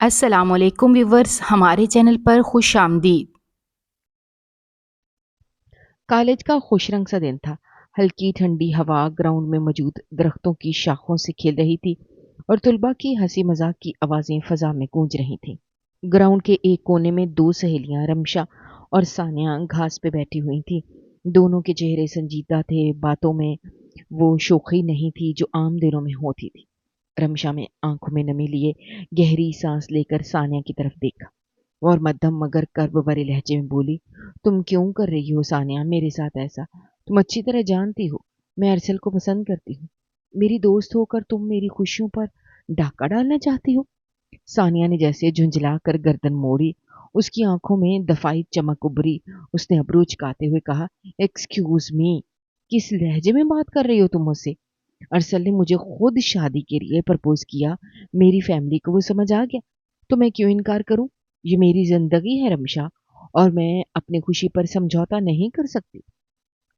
अस्सलाम वालेकुम व्यूवर्स, हमारे चैनल पर खुश आमदीद। कॉलेज का खुश रंग सा दिन था। हल्की ठंडी हवा ग्राउंड में मौजूद दरख्तों की शाखों से खेल रही थी और तुलबा की हंसी मजाक की आवाजें फजा में गूंज रही थीं। ग्राउंड के एक कोने में दो सहेलियां रमशा और सानिया घास पे बैठी हुई थीं। दोनों के चेहरे संजीदा थे, बातों में वो शोखी नहीं थी जो आम दिनों में होती थी। रमशा में आंखों में नमी लिए गहरी सांस लेकर सानिया की तरफ देखा और मध्यम मगर कर्ब भरे लहजे में बोली, तुम क्यों कर रही हो सानिया मेरे साथ ऐसा? तुम अच्छी तरह जानती हो मैं अरसल को पसंद करती हूँ। मेरी दोस्त होकर तुम मेरी खुशियों पर डाका डालना चाहती हो? सानिया ने जैसे झुंझला कर गर्दन मोड़ी। उसकी आंखों में दफाई चमक उभरी। उसने अबरू चुकाते हुए कहा, एक्सक्यूज मी, किस लहजे में बात कर रही हो तुम मुझसे? अरसल ने मुझे खुद शादी के लिए प्रपोज किया। मेरी फैमिली को वो समझ आ गया तो मैं क्यों इनकार करूं? ये मेरी जिंदगी है रमशा, और मैं अपनी खुशी पर समझौता नहीं कर सकती।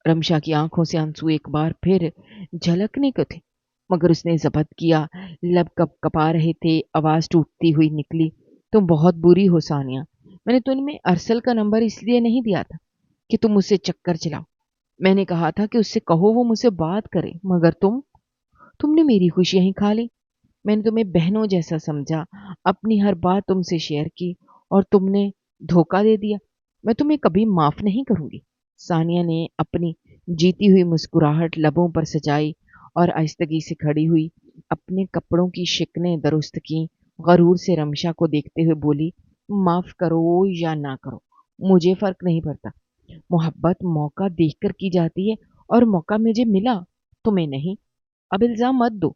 रमशा की आंखों से आंसू एक बार फिर झलकने को थे, मगर उसने जब्त किया। लब कप कपा रहे थे, आवाज टूटती हुई निकली, तुम बहुत बुरी हो सानिया। मैंने तुम्हें अरसल का नंबर इसलिए नहीं दिया था कि तुम मुझसे चक्कर चलाओ। मैंने कहा था कि उससे कहो वो मुझसे बात करे, मगर तुमने मेरी खुशियां ही खा ली। मैंने तुम्हें बहनों जैसा समझा, अपनी हर बात तुमसे शेयर की, और तुमने धोखा दे दिया। मैं तुम्हें कभी माफ नहीं करूंगी। सानिया ने अपनी जीती हुई मुस्कुराहट लबों पर सजाई और आहिस्तगी से खड़ी हुई। अपने कपड़ों की शिकनें दुरुस्त की, गरूर से रमशा को देखते हुए बोली, माफ करो या ना करो, मुझे फर्क नहीं पड़ता। मोहब्बत मौका देखकर की जाती है, और मौका मुझे मिला, तुम्हें नहीं। अब इल्जाम मत दो,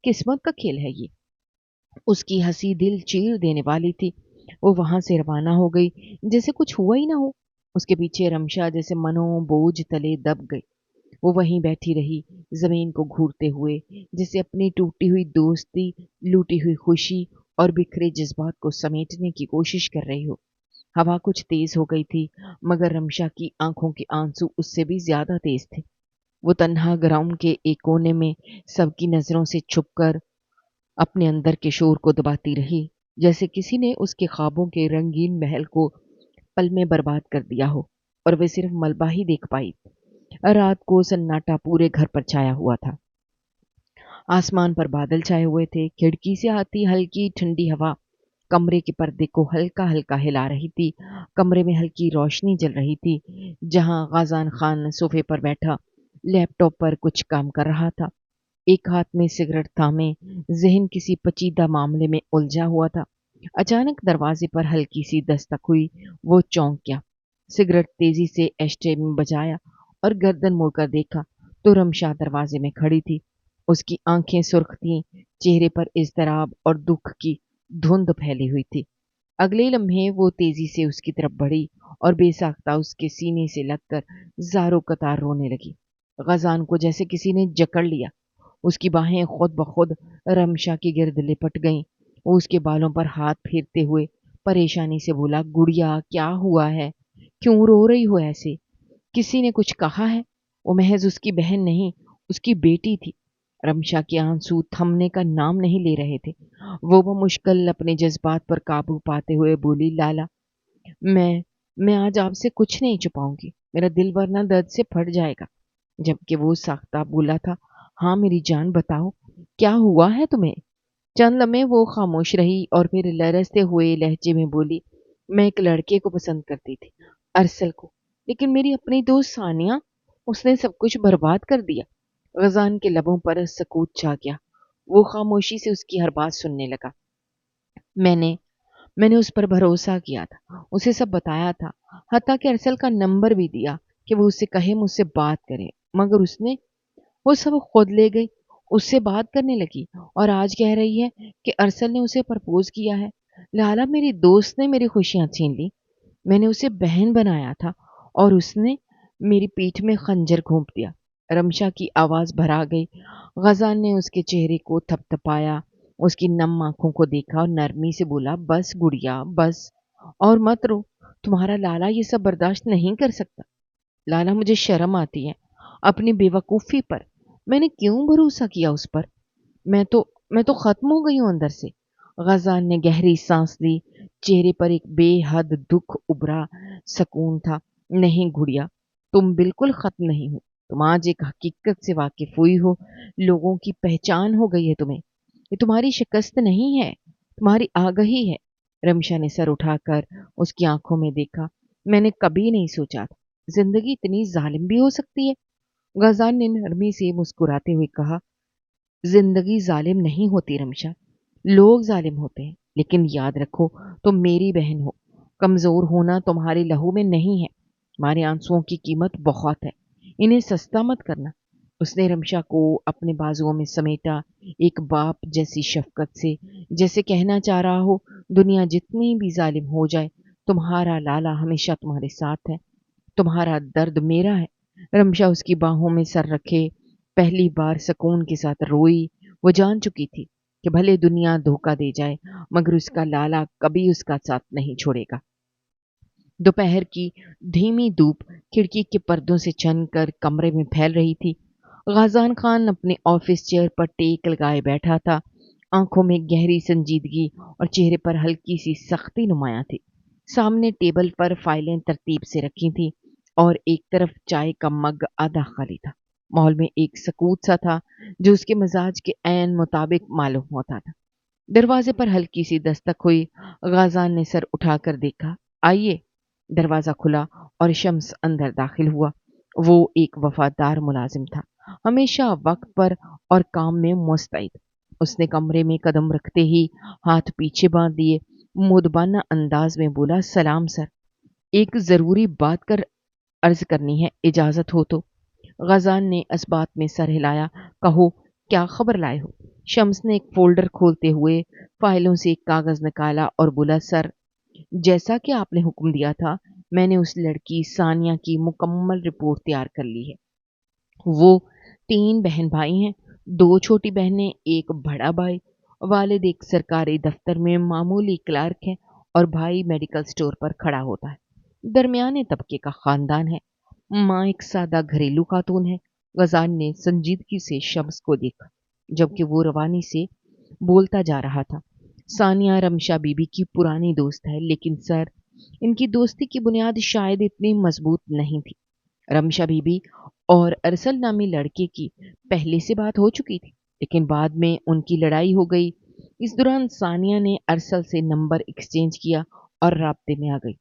किस्मत का खेल है ये। उसकी हंसी दिल चीर देने वाली थी। वो वहां से रवाना हो गई जैसे कुछ हुआ ही ना हो। उसके पीछे रमशा जैसे मनो बोझ तले दब गई। वो वहीं बैठी रही, जमीन को घूरते हुए, जैसे अपनी टूटी हुई दोस्ती, लूटी हुई खुशी और बिखरे जज्बात को समेटने की कोशिश कर रही हो। हवा कुछ तेज हो गई थी, मगर रमशा की आंखों के आंसू उससे भी ज्यादा तेज थे। वो तन्हा ग्राउंड के एक कोने में सबकी नजरों से छुपकर अपने अंदर के शोर को दबाती रही, जैसे किसी ने उसके ख्वाबों के रंगीन महल को पल में बर्बाद कर दिया हो और वे सिर्फ मलबा ही देख पाई। रात को सन्नाटा पूरे घर पर छाया हुआ था। आसमान पर बादल छाए हुए थे। खिड़की से आती हल्की ठंडी हवा कमरे के पर्दे को हल्का हल्का हिला रही थी। कमरे में हल्की रोशनी जल रही थी, जहां गाजान खान सोफे पर बैठा लैपटॉप पर कुछ काम कर रहा था। एक हाथ में सिगरेट थामे जहन किसी पचीदा मामले में उलझा हुआ था। अचानक दरवाजे पर हल्की सी दस्तक हुई। वो चौंक गया, सिगरेट तेजी से एस्ट्रे में बजाया और गर्दन मुड़कर देखा तो रमशा दरवाजे में खड़ी थी। उसकी आंखें सुर्ख थीं, चेहरे पर इज़्तिराब और दुख की धुंध फैली हुई थी। अगले लम्हे वो तेजी से उसकी तरफ बढ़ी और बेसाख्ता उसके सीने से लगकर जारो कतार रोने लगी। गजान को जैसे किसी ने जकड़ लिया। उसकी बाहें खुद ब खुद रमशा के गिर्द लिपट गईं। वो उसके बालों पर हाथ फेरते हुए परेशानी से बोला, गुड़िया क्या हुआ है? क्यों रो रही हो ऐसे? किसी ने कुछ कहा है? वो महज उसकी बहन नहीं, उसकी बेटी थी। रमशा के आंसू थमने का नाम नहीं ले रहे थे। वो मुश्किल अपने जज्बात पर काबू पाते हुए बोली, लाला, मैं मैं आज आपसे कुछ नहीं छुपाऊंगी। मेरा दिल वरना दर्द से फट जाएगा। जबकि वो साख्ता बोला था, हाँ मेरी जान बताओ, क्या हुआ है तुम्हें? चंद लम्हे वो खामोश रही और फिर लरजते हुए लहजे में बोली, मैं एक लड़के को पसंद करती थी, अरसल को। लेकिन मेरी अपनी दोस्त सानिया, उसने सब कुछ बर्बाद कर दिया। गजान के लबों पर सकूत छा गया। वो खामोशी से उसकी हर बात सुनने लगा। मैंने मैंने उस पर भरोसा किया था, उसे सब बताया था, हत्ता कि अरसल का नंबर भी दिया कि वो उससे कहे मुझसे बात करे, मगर उसने वो सब खुद ले गई, उससे बात करने लगी और आज कह रही है कि अरसल ने उसे प्रपोज किया है। लाला, मेरी दोस्त ने मेरी खुशियां छीन ली। मैंने उसे बहन बनाया था और उसने मेरी पीठ में खंजर घोंप दिया। रमशा की आवाज भरा गई। गजान ने उसके चेहरे को थपथपाया, उसकी नम आंखों को देखा और नरमी से बोला, बस गुड़िया बस, और मत रो। तुम्हारा लाला ये सब बर्दाश्त नहीं कर सकता। लाला, मुझे शर्म आती है अपनी बेवकूफ़ी पर। मैंने क्यों भरोसा किया उस पर? मैं तो खत्म हो गई हूँ अंदर से। غزان نے گہری سانس لی، چہرے پر ایک بے حد دکھ ابھرا، سکون تھا۔ نہیں گڑیا، تم بالکل ختم نہیں ہو، تم آج ایک حقیقت سے واقف ہوئی ہو، لوگوں کی پہچان ہو گئی ہے تمہیں۔ یہ تمہاری شکست نہیں ہے، تمہاری آگہی ہے۔ رمشا نے سر اٹھا کر اس کی آنکھوں میں دیکھا۔ میں نے کبھی نہیں سوچا تھا زندگی اتنی ظالم بھی ہو سکتی ہے۔ غزان نے نرمی سے مسکراتے ہوئے کہا، زندگی ظالم نہیں ہوتی رمشا، لوگ ظالم ہوتے ہیں، لیکن یاد رکھو تم میری بہن ہو، کمزور ہونا تمہارے لہو میں نہیں ہے، تمہارے آنسوؤں کی قیمت بہت ہے، انہیں سستا مت کرنا۔ اس نے رمشا کو اپنے بازوؤں میں سمیٹا، ایک باپ جیسی شفقت سے، جیسے کہنا چاہ رہا ہو دنیا جتنی بھی ظالم ہو جائے تمہارا لالا ہمیشہ تمہارے ساتھ ہے، تمہارا درد میرا ہے۔ رمشا اس کی باہوں میں سر رکھے پہلی بار سکون کے ساتھ روئی۔ وہ جان چکی تھی کہ بھلے دنیا دھوکہ دے جائے مگر اس کا لالا کبھی اس کا ساتھ نہیں چھوڑے گا۔ دوپہر کی دھیمی دھوپ کھڑکی کے پردوں سے چھن کر کمرے میں پھیل رہی تھی۔ غازان خان اپنے آفس چیئر پر ٹیک لگائے بیٹھا تھا، آنکھوں میں گہری سنجیدگی اور چہرے پر ہلکی سی سختی نمایاں تھی۔ سامنے ٹیبل پر فائلیں ترتیب سے رکھی تھیں اور ایک طرف چائے کا مگ آدھا خالی تھا۔ ماحول میں ایک سکوت سا تھا جو اس کے مزاج کے عین مطابق معلوم ہوتا تھا۔ دروازے پر ہلکی سی دستک ہوئی۔ غازان نے سر اٹھا کر دیکھا، آئیے۔ دروازہ کھلا اور شمس اندر داخل ہوا۔ وہ ایک وفادار ملازم تھا، ہمیشہ وقت پر اور کام میں مستعد۔ اس نے کمرے میں قدم رکھتے ہی ہاتھ پیچھے باندھ دیے، مؤدبانہ انداز میں بولا، سلام سر، ایک ضروری بات عرض کرنی ہے، اجازت ہو تو؟ غازان نے اسبات میں سر ہلایا، کہو کیا خبر لائے ہو؟ شمس نے ایک فولڈر کھولتے ہوئے فائلوں سے ایک کاغذ نکالا اور بولا، سر، جیسا کہ آپ نے حکم دیا تھا میں نے اس لڑکی ثانیہ کی مکمل رپورٹ تیار کر لی ہے۔ وہ 3 بہن بھائی ہیں، 2 چھوٹی بہنیں، ایک بڑا بھائی۔ والد ایک سرکاری دفتر میں معمولی کلرک ہے اور بھائی میڈیکل سٹور پر کھڑا ہوتا ہے۔ درمیانے طبقے کا خاندان ہے۔ ماں ایک سادہ گھریلو خاتون ہے۔ غزان نے سنجیدگی سے شمس کو دیکھا جبکہ وہ روانی سے بولتا جا رہا تھا۔ ثانیہ رمشا بی بی کی پرانی دوست ہے، لیکن سر، ان کی دوستی کی بنیاد شاید اتنی مضبوط نہیں تھی۔ رمشا بی بی اور ارسل نامی لڑکے کی پہلے سے بات ہو چکی تھی، لیکن بعد میں ان کی لڑائی ہو گئی۔ اس دوران ثانیہ نے ارسل سے نمبر ایکسچینج کیا اور رابطے میں آ گئی۔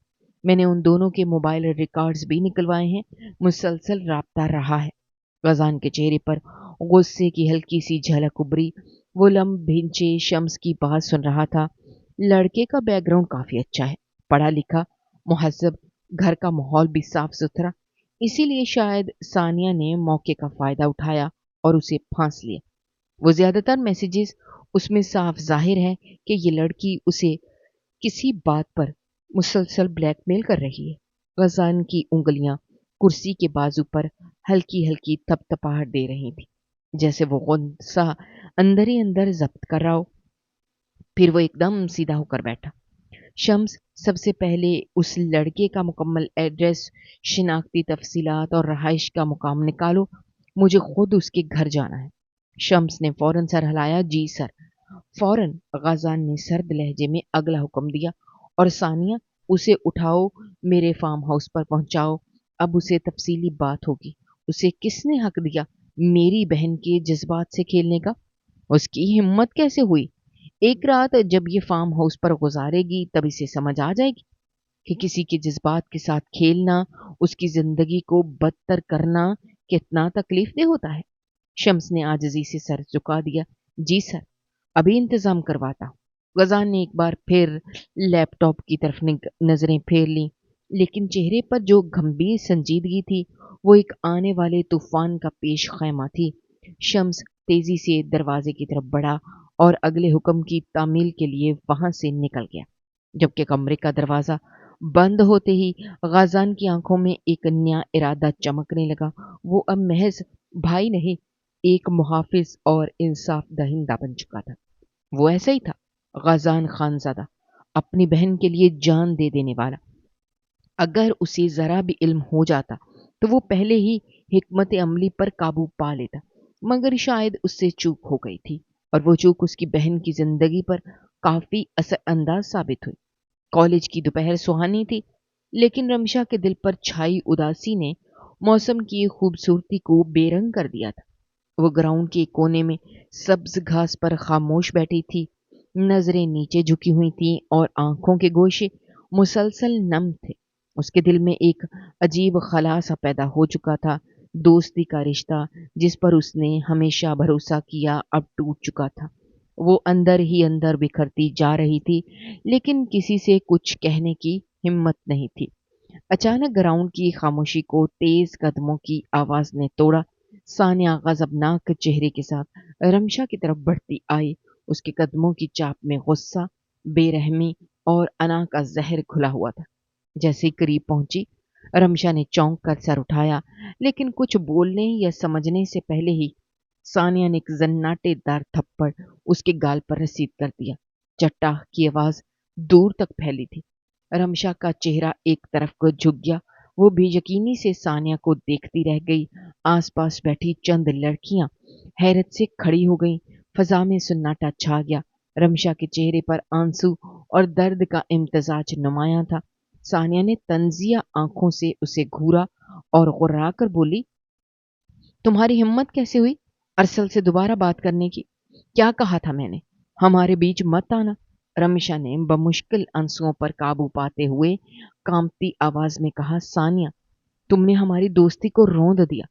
میں نے ان دونوں کے موبائل ریکارڈز بھی نکلوائے ہیں، مسلسل رابطہ رہا ہے۔ غزان کے چہرے پر غصے کی ہلکی سی جھلک ابھری۔ وہ لمب بھینچے شمس کی بات سن رہا تھا۔ لڑکے کا بیک گراؤنڈ کافی اچھا ہے، پڑھا لکھا، مہذب، گھر کا ماحول بھی صاف ستھرا، اسی لیے شاید ثانیہ نے موقع کا فائدہ اٹھایا اور اسے پھانس لیا۔ وہ زیادہ تر میسیجز اس میں صاف ظاہر ہے کہ یہ لڑکی اسے کسی بات پر مسلسل بلیک میل کر رہی ہے۔ غزان کی انگلیاں کرسی کے بازو پر ہلکی ہلکی تپ تپاہٹ دے رہی تھی، جیسے وہ غصہ اندر ہی اندر ضبط کر رہا ہو۔ پھر وہ ایک دم سیدھا ہو کر بیٹھا۔ شمس، سب سے پہلے اس لڑکے کا مکمل ایڈریس، شناختی تفصیلات اور رہائش کا مقام نکالو، مجھے خود اس کے گھر جانا ہے۔ شمس نے فوراً سر ہلایا، جی سر۔ فوراً غازان نے سرد لہجے میں اگلا حکم دیا، اور ثانیہ، اسے اٹھاؤ، میرے فارم ہاؤس پر پہنچاؤ، اب اسے تفصیلی بات ہوگی۔ اسے کس نے حق دیا میری بہن کے جذبات سے کھیلنے کا؟ اس کی ہمت کیسے ہوئی؟ ایک رات جب یہ فارم ہاؤس پر گزارے گی تب اسے سمجھ آ جائے گی کہ کسی کے جذبات کے ساتھ کھیلنا اس کی زندگی کو بدتر کرنا کتنا تکلیف دہ ہوتا ہے۔ شمس نے عاجزی سے سر جھکا دیا، جی سر، ابھی انتظام کرواتا ہوں۔ غزان نے ایک بار پھر لیپ ٹاپ کی طرف نظریں پھیر لیں، لیکن چہرے پر جو گمبھیر سنجیدگی تھی وہ ایک آنے والے طوفان کا پیش خیمہ تھی۔ شمس تیزی سے دروازے کی طرف بڑھا اور اگلے حکم کی تعمیل کے لیے وہاں سے نکل گیا۔ جبکہ کمرے کا دروازہ بند ہوتے ہی غازان کی آنکھوں میں ایک نیا ارادہ چمکنے لگا۔ وہ اب محض بھائی نہیں، ایک محافظ اور انصاف دہندہ بن چکا تھا۔ وہ ایسا ہی تھا، غازان خانزادہ، اپنی بہن کے لیے جان دے دینے والا۔ اگر اسے ذرا بھی علم ہو جاتا تو وہ پہلے ہی حکمت عملی پر قابو پا لیتا، مگر شاید اس سے چوک ہو گئی تھی، اور وہ چوک اس کی بہن کی زندگی پر काफी असर अंदाज साबित हुई। कॉलेज की दोपहर सुहानी थी, लेकिन रमशा के दिल पर छाई उदासी ने मौसम की खूबसूरती को बेरंग कर दिया था। वो ग्राउंड के कोने में सब्ज घास पर खामोश बैठी थी, नजरें नीचे झुकी हुई थीं और आंखों के गोशे मुसलसल नम थे। उसके दिल में एक अजीब खला सा पैदा हो चुका था। दोस्ती का रिश्ता जिस पर उसने हमेशा भरोसा किया अब टूट चुका था। वो अंदर ही अंदर बिखरती जा रही थी, लेकिन किसी से कुछ कहने की हिम्मत नहीं थी। अचानक ग्राउंड की खामोशी को तेज कदमों की आवाज ने तोड़ा। सानिया गजबनाक चेहरे के साथ रमशा की तरफ बढ़ती आई। उसके कदमों की चाप में गुस्सा, बेरहमी और अना का जहर घुला हुआ था। जैसे ही करीब पहुंची, रमशा ने चौंक कर सर उठाया, लेकिन कुछ बोलने या समझने से पहले ही सानिया ने एक जन्नाटेदार थप्पड़ उसके गाल पर रसीद कर दिया। चट्टाह की आवाज दूर तक फैली थी। रमशा का चेहरा एक तरफ को झुक गया। वो बेयकीनी से सानिया को देखती रह गई। आसपास बैठी चंद लड़कियां हैरत से खड़ी हो गईं। फजा में सन्नाटा छा गया। रमशा के चेहरे पर आंसू और दर्द का इम्तजाज नुमाया था। सानिया ने तंजिया आंखों से उसे घूरा और गुर्रा कर बोली, तुम्हारी हिम्मत कैसे हुई अरसल से दोबारा बात करने की? क्या कहा था मैंने? हमारे बीच मत आना। रमीशा ने बमुश्किल आंसुओं पर काबू पाते हुए कांपती आवाज में कहा, सानिया, तुमने हमारी दोस्ती को रौंद दिया।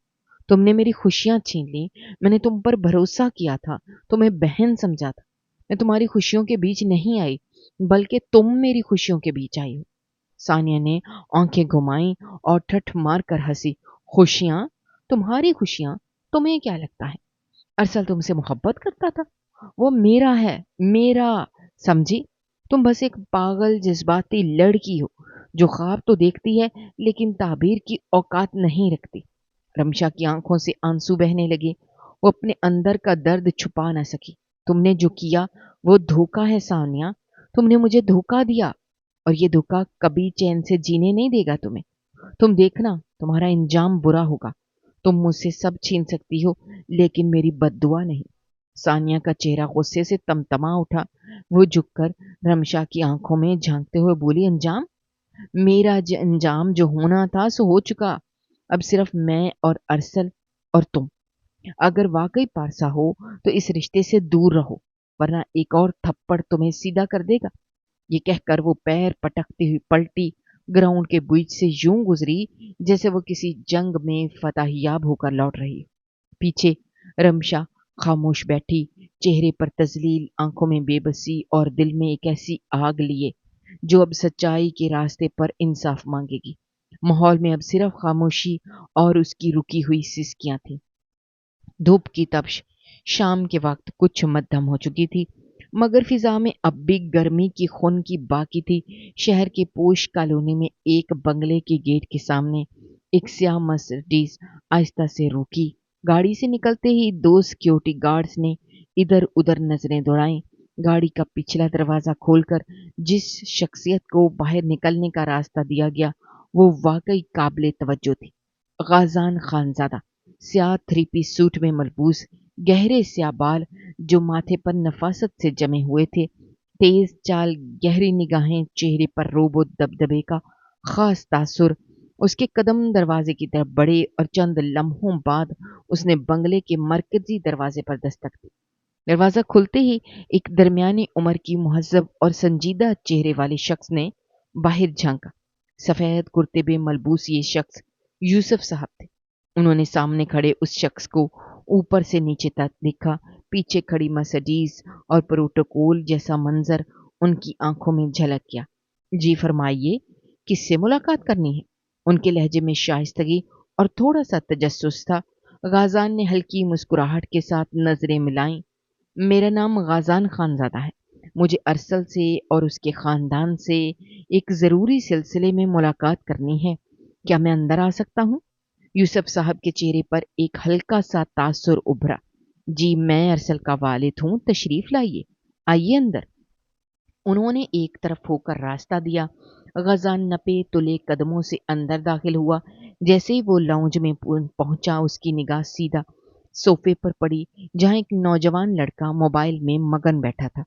तुमने मेरी खुशियां छीन ली। मैंने तुम पर भरोसा किया था, तुम्हें बहन समझा था। मैं तुम्हारी खुशियों के बीच नहीं आई, बल्कि तुम मेरी खुशियों के बीच आई हो। सानिया ने आंखें घुमाई और ठठ मार कर हंसी। खुशियां? तुम्हारी खुशियां? तुम्हें क्या लगता है अरसल तुमसे मोहब्बत करता था? वो मेरा है, मेरा। समझी? तुम बस एक पागल जज्बाती लड़की हो जो ख्वाब तो देखती है लेकिन ताबीर की औकात नहीं रखती। रमशा की आंखों से आंसू बहने लगे। वो अपने अंदर का दर्द छुपा न सकी। तुमने जो किया वो धोखा है सानिया। तुमने मुझे धोखा दिया और ये धोखा कभी चैन से जीने नहीं देगा तुम्हें। तुम देखना, तुम्हारा इंजाम बुरा होगा। तुम मुझसे सब छीन सकती हो, लेकिन मेरी बद्दुआ नहीं। सानिया का चेहरा गुस्से से तमतमा उठा। वो झुककर रमशा की आंखों में झांकते हुए बोली, अंजाम? मेरा अंजाम जो होना था सो हो चुका। अब सिर्फ मैं और अरसल और तुम। अगर वाकई पारसा हो तो इस रिश्ते से दूर रहो, वरना एक और थप्पड़ तुम्हें सीधा कर देगा। ये कहकर वो पैर पटकती हुई पलटी, ग्राउंड के बीच से यूं गुजरी जैसे वो किसी जंग में फतहयाब होकर लौट रही। पीछे रमशा खामोश बैठी, चेहरे पर तजलील, आंखों में बेबसी और दिल में एक ऐसी आग लिए जो अब सच्चाई के रास्ते पर इंसाफ मांगेगी। माहौल में अब सिर्फ खामोशी और उसकी रुकी हुई सिसकियां थी। धूप की तपश शाम के वक्त कुछ मध्यम हो चुकी थी, मगर फिजा में अब भी गर्मी की खून की बाकी थी। शहर के पोश कॉलोनी में एक बंगले के गेट के सामने एक स्याह मर्सिडीज आहिस्ता से रुकी। गाड़ी से निकलते ही दो सिक्योरिटी गार्ड्स ने इधर उधर नजरें दौड़ाई। गाड़ी का पिछला दरवाजा खोलकर जिस शख्सियत को बाहर निकलने का रास्ता दिया गया वो वाकई काबिले तवज्जो थी। गाजान खानजादा, स्याह थ्री पीस सूट में मलबूस, गहरे स्याह बाल जो माथे पर नफासत से जमे हुए थे, तेज चाल, गहरी निगाहें, चेहरे पर रोबो दबदबे का खास तासुर। उसके कदम दरवाजे की तरफ बढ़े और चंद लम्हों बाद उसने बंगले के मरकजी दरवाजे पर दस्तक दी। दरवाजा खुलते ही एक दरमियानी उम्र की मुहज्जब और संजीदा चेहरे वाले शख्स ने बाहर झांका। सफेद कुर्ते में मलबूस ये शख्स यूसुफ साहब थे। उन्होंने सामने खड़े उस शख्स को ऊपर से नीचे तक देखा। पीछे खड़ी मर्सिडीज और प्रोटोकॉल जैसा मंजर उनकी आंखों में झलक गया। जी फरमाइए, किससे मुलाकात करनी है? उनके लहजे में शाइस्तगी और थोड़ा सा तजस्सुस था। गाजान ने हल्की मुस्कुराहट के साथ नजरें मिलाई। मेरा नाम गाजान खानजादा है। मुझे अरसल से और उसके खानदान से एक ज़रूरी सिलसिले में मुलाकात करनी है। क्या मैं अंदर आ सकता हूँ? यूसुफ साहब के चेहरे पर एक हल्का सा तासुर उभरा। जी, मैं अरसल का वालिद हूँ, तशरीफ लाइए, आइए अंदर। उन्होंने एक तरफ होकर रास्ता दिया। गजान नपे तुले कदमों से अंदर दाखिल हुआ। जैसे ही वो लाउंज में पहुंचा उसकी निगाह सीधा सोफे पर पड़ी जहां एक नौजवान लड़का मोबाइल में मगन बैठा था।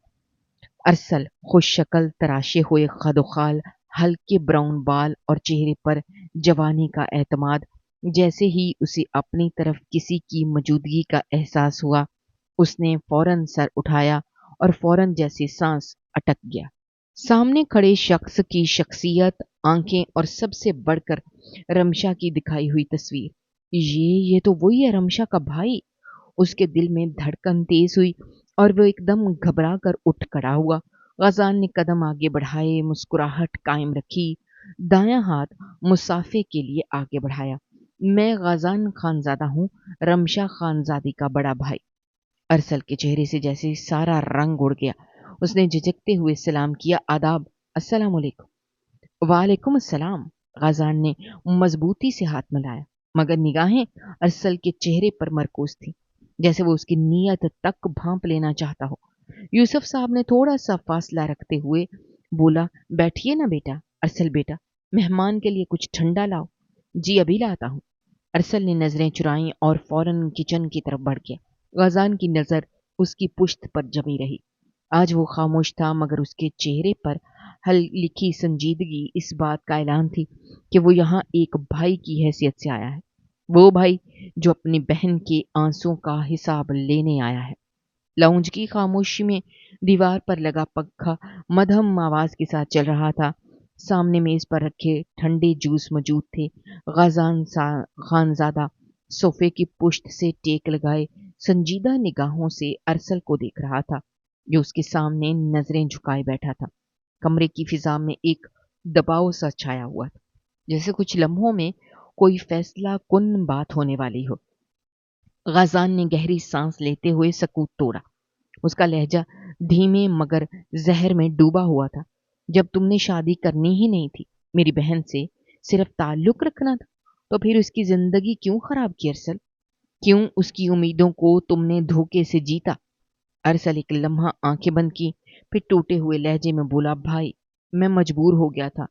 अरसल खुश शक्ल तराशे हुए खदोखाल, हल्के ब्राउन बाल और चेहरे पर जवानी का एतमाद। जैसे ही उसे अपनी तरफ किसी की मौजूदगी का एहसास हुआ, उसने फौरन सर उठाया और फौरन जैसे सांस अटक गया। सामने खड़े शख्स की शख्सियत, आंखें और सबसे बढ़कर रमशा की दिखाई हुई तस्वीर। ये तो वही है, रमशा का भाई। उसके दिल में धड़कन तेज हुई और वो एकदम घबरा कर उठ खड़ा हुआ। गजान ने कदम आगे बढ़ाए, मुस्कुराहट कायम रखी, दायां हाथ मुसाफे के लिए आगे बढ़ाया। मैं गजान खानजादा हूँ, रमशा खानजादी का बड़ा भाई। अरसल के चेहरे से जैसे सारा रंग उड़ गया। उसने झिझकते हुए सलाम किया, आदाब, अस्सलाम वालेकुम। वालेकुम अस्सलाम। गजान ने मजबूती से हाथ मिलाया, मगर निगाहें अरसल के चेहरे पर मरकूज थी, जैसे वो उसकी नीयत तक भांप लेना चाहता हो। यूसुफ साहब ने थोड़ा सा फासला रखते हुए बोला, बैठिए ना बेटा। अरसल बेटा, मेहमान के लिए कुछ ठंडा लाओ। जी अभी लाता हूँ। अरसल ने नजरें चुराई और फौरन किचन की तरफ बढ़ गया। गजान की नजर उसकी पुश्त पर जमी रही। आज वो खामोश था, मगर उसके चेहरे पर हल लिखी संजीदगी इस बात का ऐलान थी कि वो यहाँ एक भाई की हैसियत से आया है। वो भाई जो अपनी बहन के आंसुओं का हिसाब लेने आया है। लाउंज की खामोशी में दीवार पर लगा पंखा मध्यम आवाज के साथ चल रहा था। सामने मेज पर रखे ठंडे जूस मौजूद थे। खानजादा सोफे की पुश्त से टेक लगाए संजीदा निगाहों से अरसल को देख रहा था, जो उसके सामने नजरें झुकाए बैठा था। कमरे की फिजा में एक दबाव सा छाया हुआ था, जैसे कुछ लम्हों में कोई फैसला कुन बात होने वाली हो। गजान ने गहरी सांस लेते हुए सकूत तोड़ा। उसका लहजा धीमे मगर जहर में डूबा हुआ था। जब तुमने शादी करनी ही नहीं थी, मेरी बहन से सिर्फ ताल्लुक रखना था, तो फिर उसकी जिंदगी क्यों खराब की अरसल? क्यों उसकी उम्मीदों को तुमने धोखे से जीता? अरसल एक लम्हा आंखें बंद की, फिर टूटे हुए लहजे में बोला, भाई, मैं मजबूर हो गया था।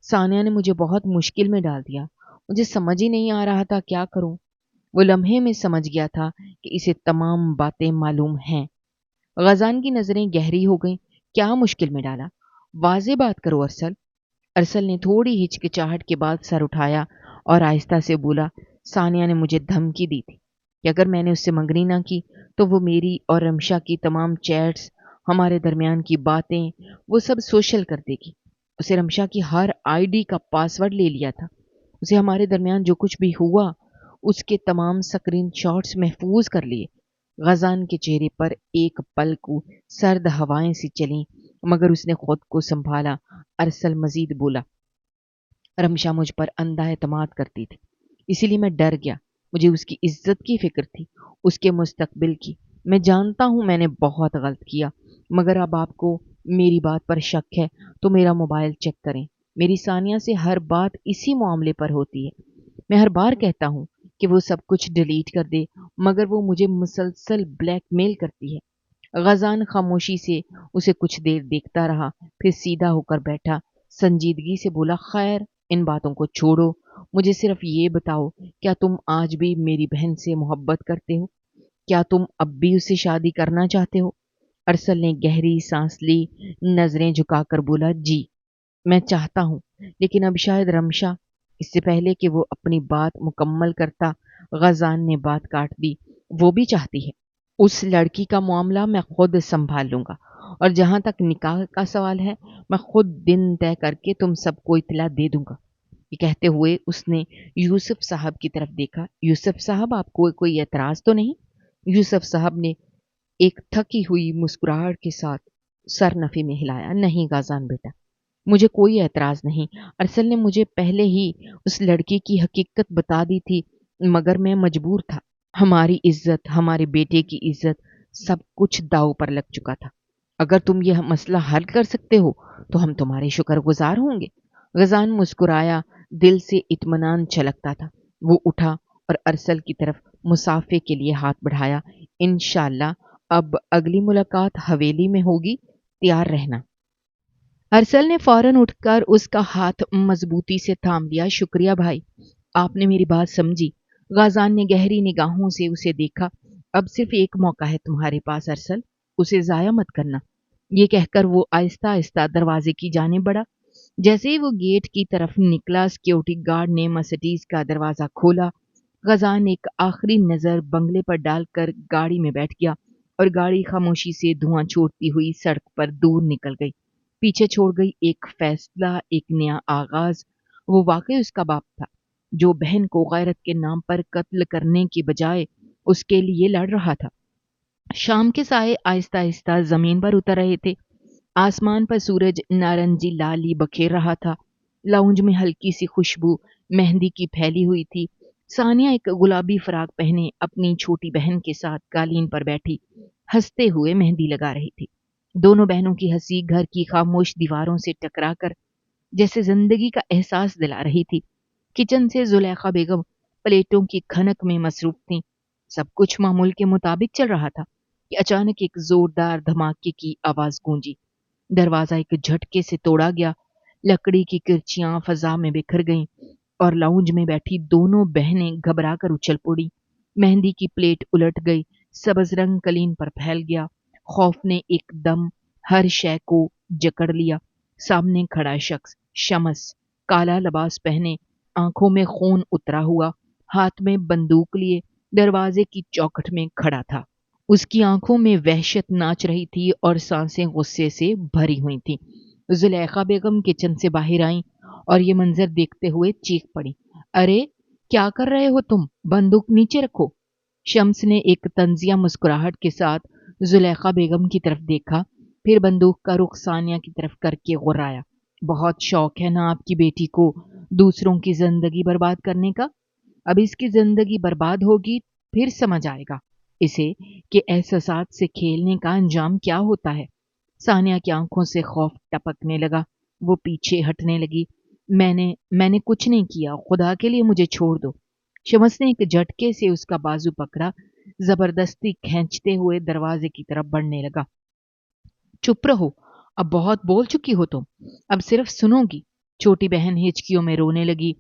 सानिया ने मुझे बहुत मुश्किल में डाल दिया। मुझे समझ ही नहीं आ रहा था क्या करूं। वो लम्हे में समझ गया था कि इसे तमाम बातें मालूम हैं। गजान की नजरें गहरी हो गईं। क्या मुश्किल में डाला? वाज़ेह बात करो अरसल। अरसल ने थोड़ी हिचकिचाहट के बाद सर उठाया और आहिस्ता से बोला, सानिया ने मुझे धमकी दी थी कि अगर मैंने उससे मंगनी ना की तो वो मेरी और रमशा की तमाम चैट्स, हमारे दरमियान की बातें, वो सब सोशल कर देगी। उसे रमशा की हर आईडी का पासवर्ड ले लिया था। उसे हमारे दरमियान जो कुछ भी हुआ उसके तमाम स्क्रीन शॉट्स महफूज कर लिए। गजान के चेहरे पर एक पल को सर्द हवाएं सी चलीं, मगर उसने खुद को संभाला। अरसल मजीद बोला, रमशा मुझ पर अंधा एतमाद करती थी, इसीलिए मैं डर गया। मुझे उसकी इज्जत की फिक्र थी, उसके मुस्तकबिल की। मैं जानता हूं मैंने बहुत गलत किया, मगर अब आपको मेरी बात पर शक है तो मेरा मोबाइल चेक करें। मेरी सानिया से हर बात इसी मामले पर होती है। मैं हर बार कहता हूँ कि वो सब कुछ डिलीट कर दे, मगर वो मुझे मुसलसल ब्लैकमेल करती है। गजान खामोशी से उसे कुछ देर देखता रहा, फिर सीधा होकर बैठा, संजीदगी से बोला, खैर, इन बातों को छोड़ो। मुझे सिर्फ ये बताओ, क्या तुम आज भी मेरी बहन से मोहब्बत करते हो? क्या तुम अब भी उससे शादी करना चाहते हो? अरसल ने गहरी सांस ली, नजरें झुकाकर बोला, जी, मैं चाहता हूँ, लेकिन अब शायद रमशा। इससे पहले कि वो अपनी बात मुकम्मल करता, गजान ने बात काट दी, वो भी चाहती है। उस लड़की का मामला मैं खुद संभाल लूंगा, और जहां तक निकाह का सवाल है, मैं खुद दिन तय करके तुम सबको इतला दे दूंगा। ये कहते हुए उसने यूसुफ साहब की तरफ देखा। यूसुफ साहब, आपको कोई एतराज तो नहीं? यूसुफ साहब ने एक थकी हुई मुस्कुराहट के साथ सर नफी में हिलाया, नहीं गाजान बेटा, मुझे कोई एतराज नहीं। अरसल ने मुझे पहले ही उस लड़की की हकीकत बता दी थी, मगर मैं मजबूर था। हमारी इज्जत, हमारे बेटे की इज्जत, सब कुछ दांव पर लग चुका था। अगर तुम यह मसला हल कर सकते हो तो हम तुम्हारे शुक्रगुजार होंगे। गजान मुस्कुराया, दिल से इत्मीनान छलकता था। वो उठा और अरसल की तरफ मुसाफे के लिए हाथ बढ़ाया। इंशाल्लाह अब अगली मुलाकात हवेली में होगी, तैयार रहना। अरसल ने फौरन उठकर उसका हाथ मजबूती से थाम लिया। शुक्रिया भाई, आपने मेरी बात समझी। गाजान ने गहरी निगाहों से उसे देखा। अब सिर्फ एक मौका है तुम्हारे पास अरसल, उसे जाया मत करना। یہ کہہ کر وہ آہستہ آہستہ دروازے کی جانب بڑھا۔ جیسے ہی وہ گیٹ کی طرف نکلا، سیکیورٹی گارڈ نے مرسیڈیز کا دروازہ کھولا۔ غزان ایک آخری نظر بنگلے پر ڈال کر گاڑی میں بیٹھ گیا اور گاڑی خاموشی سے دھواں چھوڑتی ہوئی سڑک پر دور نکل گئی۔ پیچھے چھوڑ گئی ایک فیصلہ، ایک نیا آغاز۔ وہ واقعی اس کا باپ تھا جو بہن کو غیرت کے نام پر قتل کرنے کے بجائے اس کے لیے لڑ رہا تھا۔ شام کے سائے آہستہ آہستہ زمین پر اتر رہے تھے۔ آسمان پر سورج نارنجی لالی بکھیر رہا تھا۔ لاؤنج میں ہلکی سی خوشبو مہندی کی پھیلی ہوئی تھی۔ ثانیہ ایک گلابی فراق پہنے اپنی چھوٹی بہن کے ساتھ قالین پر بیٹھی ہنستے ہوئے مہندی لگا رہی تھی۔ دونوں بہنوں کی ہنسی گھر کی خاموش دیواروں سے ٹکرا کر جیسے زندگی کا احساس دلا رہی تھی۔ کچن سے زلیخا بیگم پلیٹوں کی کھنک میں مصروف تھیں۔ سب کچھ معمول کے مطابق چل رہا تھا کہ اچانک ایک زوردار دھماکے کی آواز گونجی۔ دروازہ ایک جھٹکے سے توڑا گیا، لکڑی کی کرچیاں فضا میں بکھر گئیں اور لاؤنج میں بیٹھی دونوں بہنیں گھبرا کر اچھل پڑی۔ مہندی کی پلیٹ الٹ گئی، سبز رنگ قالین پر پھیل گیا۔ خوف نے ایک دم ہر شے کو جکڑ لیا۔ سامنے کھڑا شخص شمس، کالا لباس پہنے، آنکھوں میں خون اترا ہوا، ہاتھ میں بندوق لیے دروازے کی چوکھٹ میں کھڑا تھا۔ اس کی آنکھوں میں وحشت ناچ رہی تھی اور سانسیں غصے سے بھری ہوئی تھیں۔ زلیخا بیگم کچن سے باہر آئیں اور یہ منظر دیکھتے ہوئے چیخ پڑی، ارے کیا کر رہے ہو تم؟ بندوق نیچے رکھو۔ شمس نے ایک طنزیہ مسکراہٹ کے ساتھ زلیخا بیگم کی طرف دیکھا، پھر بندوق کا رخ ثانیہ کی طرف کر کے غرایا، بہت شوق ہے نا آپ کی بیٹی کو دوسروں کی زندگی برباد کرنے کا؟ اب اس کی زندگی برباد ہوگی پھر سمجھ آئے گا اسے کہ احساسات سے کھیلنے کا انجام کیا ہوتا ہے۔ ثانیہ کی آنکھوں سے خوف ٹپکنے لگا، وہ پیچھے ہٹنے لگی۔ میں نے کچھ نہیں کیا، خدا کے لیے مجھے چھوڑ دو۔ شمس نے ایک جھٹکے سے اس کا بازو پکڑا، زبردستی کھینچتے ہوئے دروازے کی طرف بڑھنے لگا۔ چپ رہو، اب بہت بول چکی ہو تم، اب صرف سنو گی۔ چھوٹی بہن ہچکیوں میں رونے لگی۔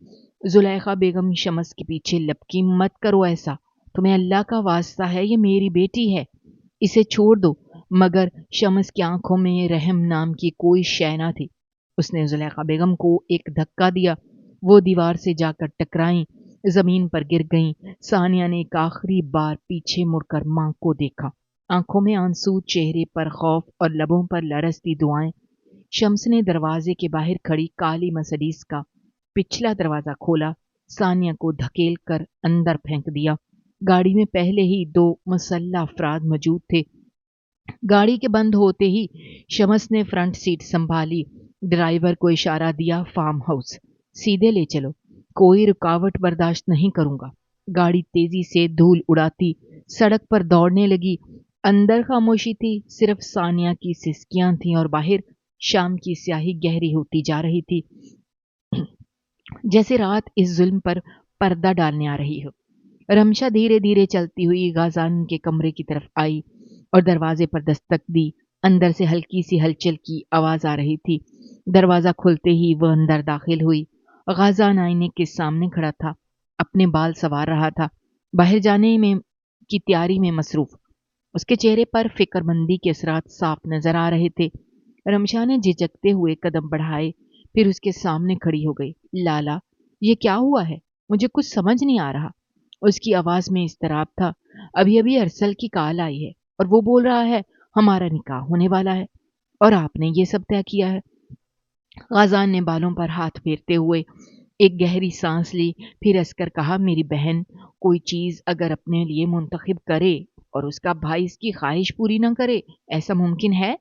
زلیخا بیگم شمس کے پیچھے لپکی، مت کرو ایسا، تمہیں اللہ کا واسطہ ہے، یہ میری بیٹی ہے، اسے چھوڑ دو۔ مگر شمس کی آنکھوں میں رحم نام کی کوئی شے نہ تھی۔ اس نے زلیخا بیگم کو ایک دھکا دیا، وہ دیوار سے جا کر ٹکرائیں، زمین پر گر گئیں۔ ثانیہ نے ایک آخری بار پیچھے مڑ کر ماں کو دیکھا، آنکھوں میں آنسو، چہرے پر خوف اور لبوں پر لرزتی دعائیں۔ شمس نے دروازے کے باہر کھڑی کالی مرسیڈیز کا پچھلا دروازہ کھولا، ثانیہ کو دھکیل کر اندر پھینک دیا۔ گاڑی میں پہلے ہی 2 مسلح افراد موجود تھے۔ گاڑی کے بند ہوتے ہی شمس نے فرنٹ سیٹ سنبھالی، ڈرائیور کو اشارہ دیا، فارم ہاؤس سیدھے لے چلو، کوئی رکاوٹ برداشت نہیں کروں گا۔ گاڑی تیزی سے دھول اڑاتی سڑک پر دوڑنے لگی۔ اندر خاموشی تھی، صرف ثانیہ کی سسکیاں تھیں اور باہر شام کی سیاہی گہری ہوتی جا رہی تھی، جیسے رات اس ظلم پر پردہ ڈالنے آ رہی ہو۔ رمشا دھیرے دھیرے چلتی ہوئی غازان کے کمرے کی طرف آئی اور دروازے پر دستک دی۔ اندر سے ہلکی سی ہلچل کی آواز آ رہی تھی۔ دروازہ کھلتے ہی وہ اندر داخل ہوئی۔ غازان آئینے کے سامنے کھڑا تھا، اپنے بال سنوار رہا تھا، باہر جانے میں کی تیاری میں مصروف۔ اس کے چہرے پر فکر مندی کے اثرات صاف نظر آ رہے تھے۔ رمشا نے جھجکتے ہوئے قدم بڑھائے، پھر اس کے سامنے کھڑی ہو گئی۔ لالا، یہ کیا ہوا ہے؟ مجھے کچھ سمجھ نہیں آ رہا۔ اس کی آواز میں اضطراب تھا۔ ابھی ابھی ارسل کی کال آئی ہے اور وہ بول رہا ہے ہمارا نکاح ہونے والا ہے اور آپ نے یہ سب طے کیا ہے۔ غازان نے بالوں پر ہاتھ پھیرتے ہوئے ایک گہری سانس لی، پھر ہنس کر کہا، میری بہن کوئی چیز اگر اپنے لیے منتخب کرے اور اس کا بھائی اس کی خواہش پوری نہ کرے، ایسا ممکن ہے؟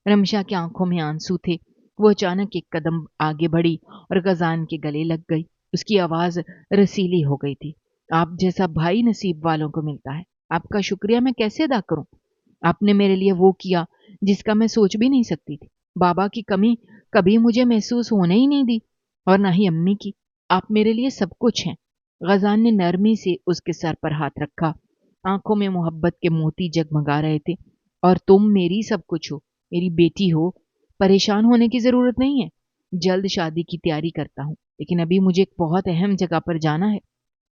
رمشا کی آنکھوں میں آنسو تھے۔ وہ اچانک ایک قدم آگے بڑھی اور غازان کے گلے لگ گئی۔ اس کی آواز رسیلی ہو گئی تھی، آپ جیسا بھائی نصیب والوں کو ملتا ہے، آپ کا شکریہ میں کیسے ادا کروں؟ آپ نے میرے لیے وہ کیا جس کا میں سوچ بھی نہیں سکتی تھی۔ بابا کی کمی کبھی مجھے محسوس ہونے ہی نہیں دی اور نہ ہی امی کی۔ آپ میرے لیے سب کچھ ہیں۔ غازان نے نرمی سے اس کے سر پر ہاتھ رکھا، آنکھوں میں محبت کے موتی جگمگا رہے تھے۔ اور تم میری سب کچھ ہو، میری بیٹی ہو، پریشان ہونے کی ضرورت نہیں ہے۔ جلد شادی کی تیاری کرتا ہوں، لیکن ابھی مجھے ایک بہت اہم جگہ پر جانا ہے۔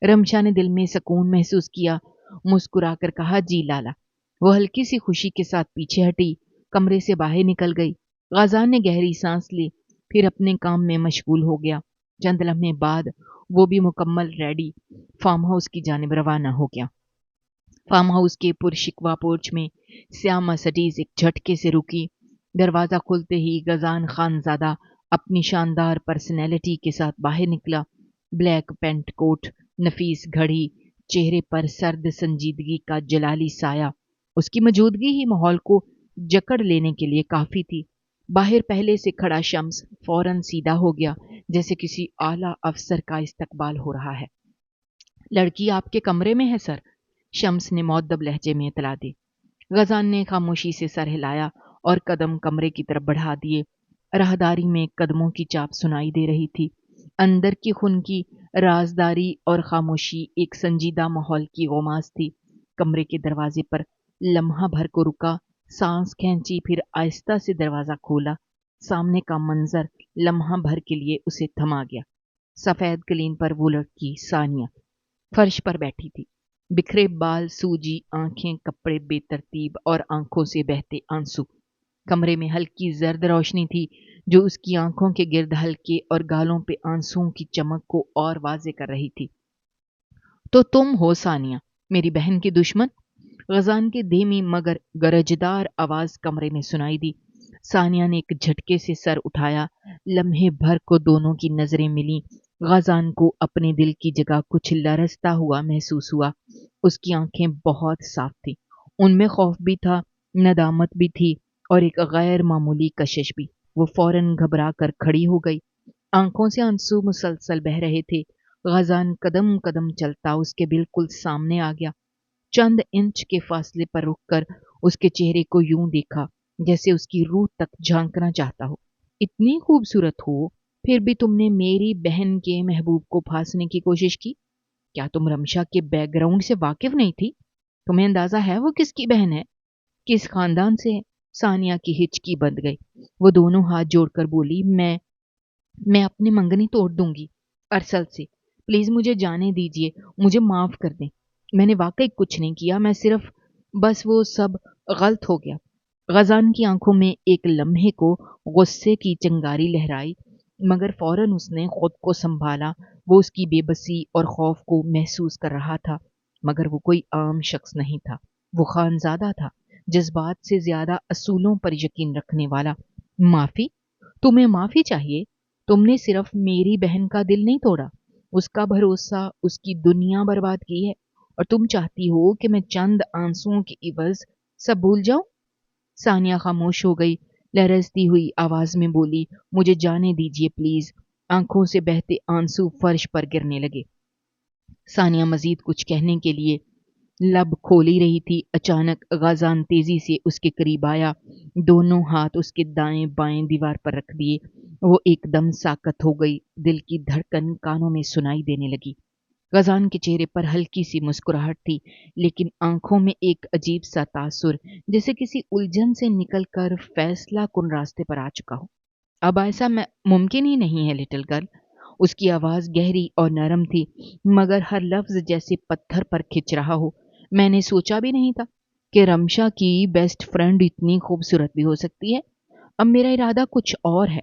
رمشا نے دل میں سکون محسوس کیا، مسکرا کر کہا، جی لالا۔ وہ ہلکی سی خوشی کے ساتھ پیچھے ہٹی، कमरे से बाहर निकल गई। गाज़ान ने गहरी सांस ली, फिर अपने काम में मशगूल हो गया। चंद लम्हे बाद वो भी मुकम्मल रेडी फार्म हाउस की जानिब रवाना हो गया। फार्म हाउस के पुरशिकवा पोर्च में स्याह मर्सिडीज एक झटके से रुकी। दरवाज़ा खुलते ही गजान खानजादा अपनी शानदार पर्सनैलिटी के साथ बाहर निकला। ब्लैक पेंट कोट, नफीस घड़ी, चेहरे पर सर्द संजीदगी का जलाली साया। उसकी मौजूदगी ही माहौल को जकड़ लेने के लिए काफ़ी थी। बाहर पहले से खड़ा शम्स फौरन सीधा हो गया, जैसे किसी आला अफसर का इस्तकबाल हो रहा है। लड़की आपके कमरे में है सर, शम्स ने मुअद्दब लहजे में इतला दी। गजान ने खामोशी से सर हिलाया और कदम कमरे की तरफ बढ़ा दिए। राहदारी में कदमों की चाप सुनाई दे रही थी। अंदर की खुन की राजदारी और खामोशी एक संजीदा माहौल की गोमास थी। कमरे के दरवाजे पर लम्हा भर को रुका, सांस खींची, फिर आहिस्ता से दरवाजा खोला। सामने का मंजर लम्हा भर के लिए उसे थमा गया। सफेद कलीन पर वो लड़की सानिया फर्श पर बैठी थी। बिखरे बाल, सूजी आंखें, कपड़े बेतरतीब और आंखों से बहते आंसू। कमरे में हल्की जर्द रोशनी थी जो उसकी आंखों के गिर्द हल्के और गालों पे आंसुओं की चमक को और वाजे कर रही थी। तो तुम हो सानिया, मेरी बहन की दुश्मन? गजान की धीमी मगर गरजदार आवाज कमरे में सुनाई दी। सानिया ने एक झटके से सर उठाया। लम्हे भर को दोनों की नजरें मिली। गजान को अपने दिल की जगह कुछ लरसता हुआ महसूस हुआ। उसकी आंखें बहुत साफ थी, उनमें खौफ भी था, नदामत भी थी और एक गैर मामूली कशिश भी। वो फौरन घबरा कर खड़ी हो गई। आंखों से आंसू मुसलसल बह रहे थे। गजान कदम कदम चलता उसके बिल्कुल सामने आ गया। चंद इंच के फासले पर रुककर उसके चेहरे को यूं देखा जैसे उसकी रूह तक झांकना चाहता हो। इतनी खूबसूरत हो, फिर भी तुमने मेरी बहन के महबूब को फांसने की कोशिश की? क्या तुम रमशा के बैकग्राउंड से वाकिफ नहीं थी? तुम्हें अंदाजा है वो किसकी बहन है, किस खानदान से है? सानिया की हिचकी बंद गई। वो दोनों हाथ जोड़कर बोली, मैं अपनी मंगनी तोड़ दूंगी अरसल से। प्लीज मुझे जाने दीजिए, मुझे माफ कर दें। मैंने वाकई कुछ नहीं किया, मैं सिर्फ बस वो सब गलत हो गया। गजान की आंखों में एक लम्हे को गुस्से की चिंगारी लहराई, मगर फौरन उसने खुद को संभाला। वो उसकी बेबसी और खौफ को महसूस कर रहा था, मगर वो कोई आम शख्स नहीं था। वो खानजादा था, जज्बात से ज्यादा असूलों पर यकीन रखने वाला। माफी? तुम्हें माफी चाहिए? तुमने सिर्फ मेरी बहन का दिल नहीं तोड़ा, उसका भरोसा, उसकी दुनिया बर्बाद की है, और तुम चाहती हो कि मैं चंद आंसुओं के इवज सब भूल जाऊं? सानिया खामोश हो गई। लहरती हुई आवाज में बोली, मुझे जाने दीजिए प्लीज। आंखों से बहते आंसू फर्श पर गिरने लगे। सानिया मजीद कुछ कहने के लिए लब खोल ही रही थी, अचानक गाजान तेजी से उसके करीब आया। दोनों हाथ उसके दाएं बाएं दीवार पर रख दिए। वो एकदम साकत हो गई। दिल की धड़कन कानों में सुनाई देने लगी। गजान के चेहरे पर हल्की सी मुस्कुराहट थी, लेकिन आंखों में एक अजीब सा तासुर, जैसे किसी उलझन से निकलकर फैसला कुन रास्ते पर आ चुका हो। अब ऐसा मुमकिन ही नहीं है लिटिल गर्ल। उसकी आवाज गहरी और नरम थी, मगर हर लफ्ज जैसे पत्थर पर खिंच रहा हो। मैंने सोचा भी नहीं था कि रमशा की बेस्ट फ्रेंड इतनी खूबसूरत भी हो सकती है। अब मेरा इरादा कुछ और है,